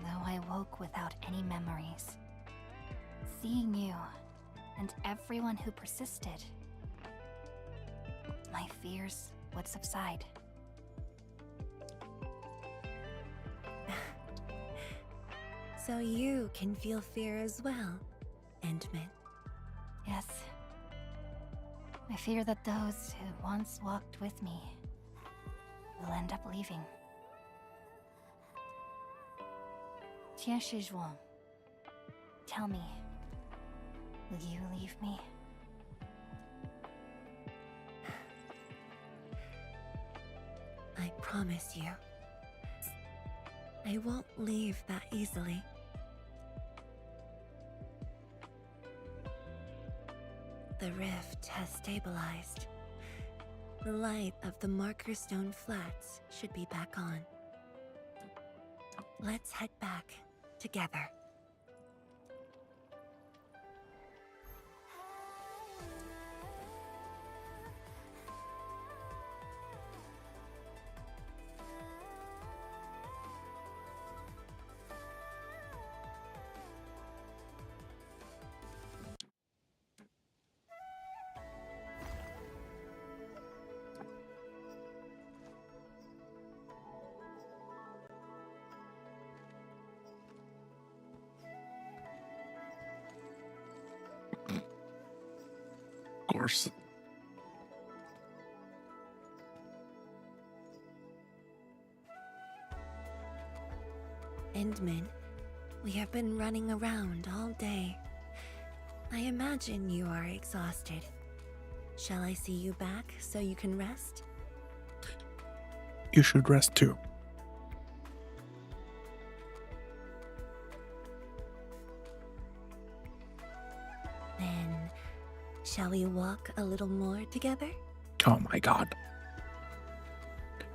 Though I woke without any memories, seeing you and everyone who persisted, my fears would subside. So you can feel fear as well, Endman. Yes. I fear that those who once walked with me will end up leaving. Tianshi Zhuang, tell me, will you leave me? I promise you, I won't leave that easily. The rift has stabilized. The light of the Marker Stone Flats should be back on. Let's head back together. Of course. Endman, we have been running around all day. I imagine you are exhausted. Shall I see you back so you can rest? You should rest too. Then, shall we walk a little more together? Oh my god.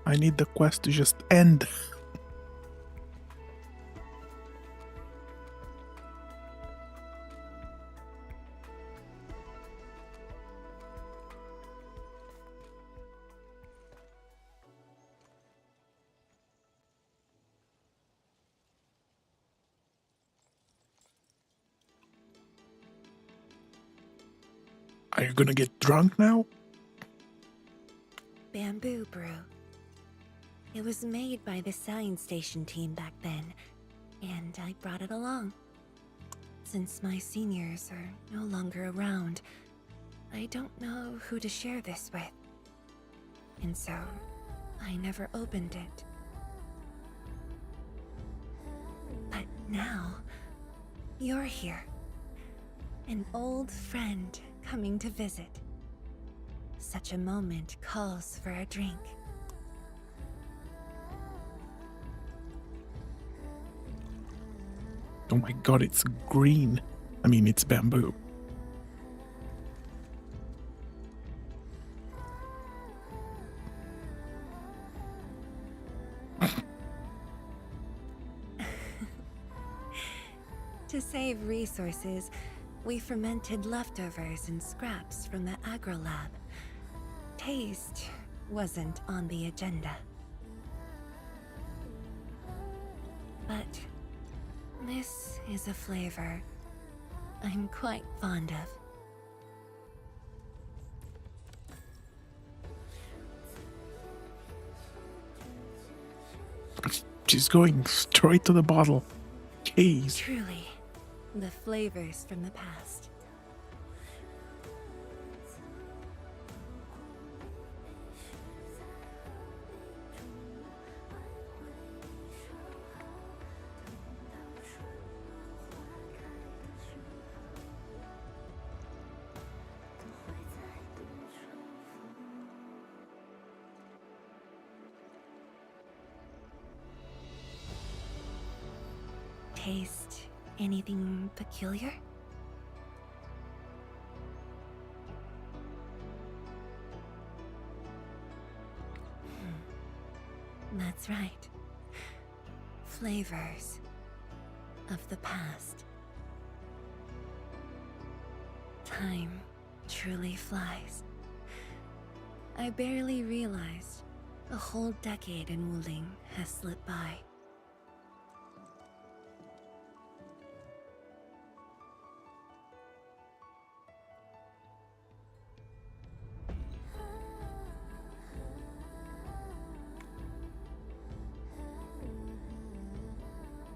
I need the quest to just end. Are you gonna get drunk now? Bamboo brew. It was made by the science station team back then, and I brought it along. Since my seniors are no longer around, I don't know who to share this with. And so, I never opened it. But now, you're here. An old friend coming to visit. Such a moment calls for a drink. Oh my god, it's green. I mean, it's bamboo. To save resources, we fermented leftovers and scraps from the agro lab. Taste wasn't on the agenda. But this is a flavor I'm quite fond of. She's going straight to the bottle. Jeez. Truly, the flavors from the past. Taste Anything peculiar? That's right. Flavors of the past. Time truly flies. I barely realized a whole decade in Wuling has slipped by.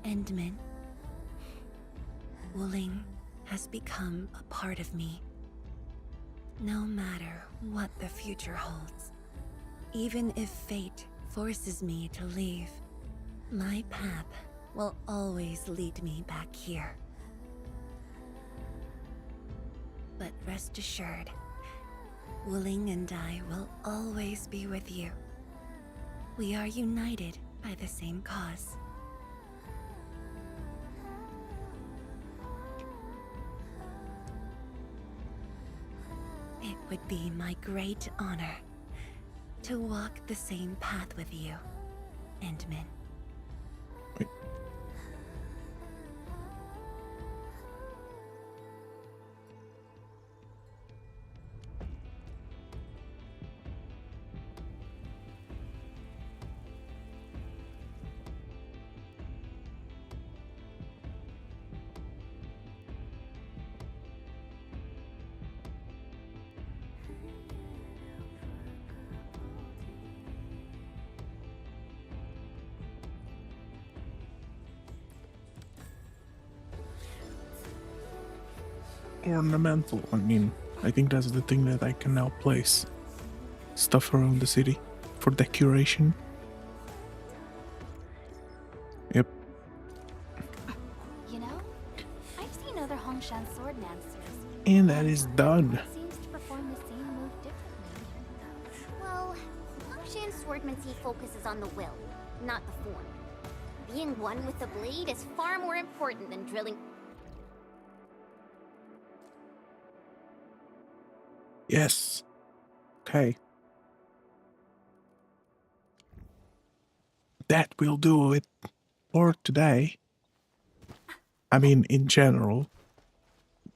Endman, Wuling has become a part of me. No matter what the future holds, even if fate forces me to leave, my path will always lead me back here. But rest assured, Wuling and I will always be with you. We are united by the same cause. It would be my great honor to walk the same path with you, Endman. Ornamental. I mean, I think that's the thing that I can now place stuff around the city for decoration. Yep. You know, I've seen other Hongshan swordmancers. And that is done. Seems to perform the same move differently. Well, Hongshan swordmancy focuses on the will, not the form. Being one with the blade is far more important than drilling. Yes. Okay. That will do it for today. I mean, in general,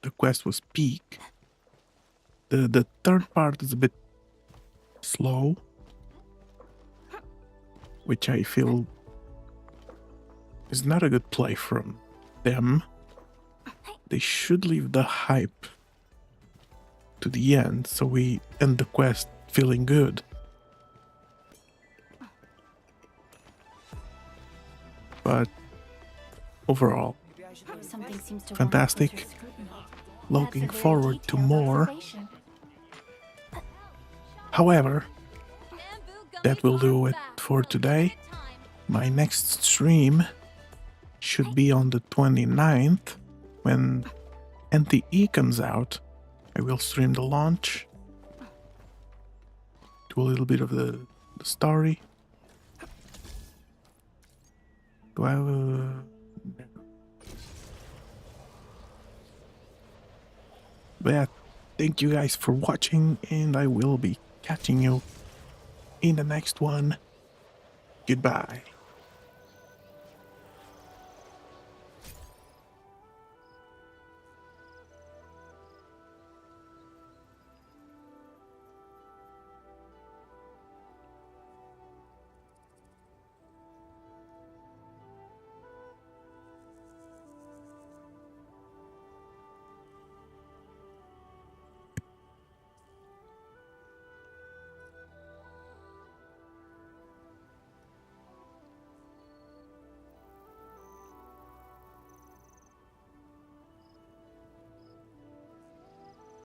the quest was peak. The third part is a bit slow, which I feel is not a good play from them. They should leave the hype to the end, so we end the quest feeling good. But overall, Something seems to fantastic. Looking forward to more. However, that will do it for today. My next stream should be on the 29th when NTE comes out. I will stream the launch, do a little bit of the story. Do I have a... But yeah, thank you guys for watching, and I will be catching you in the next one. Goodbye.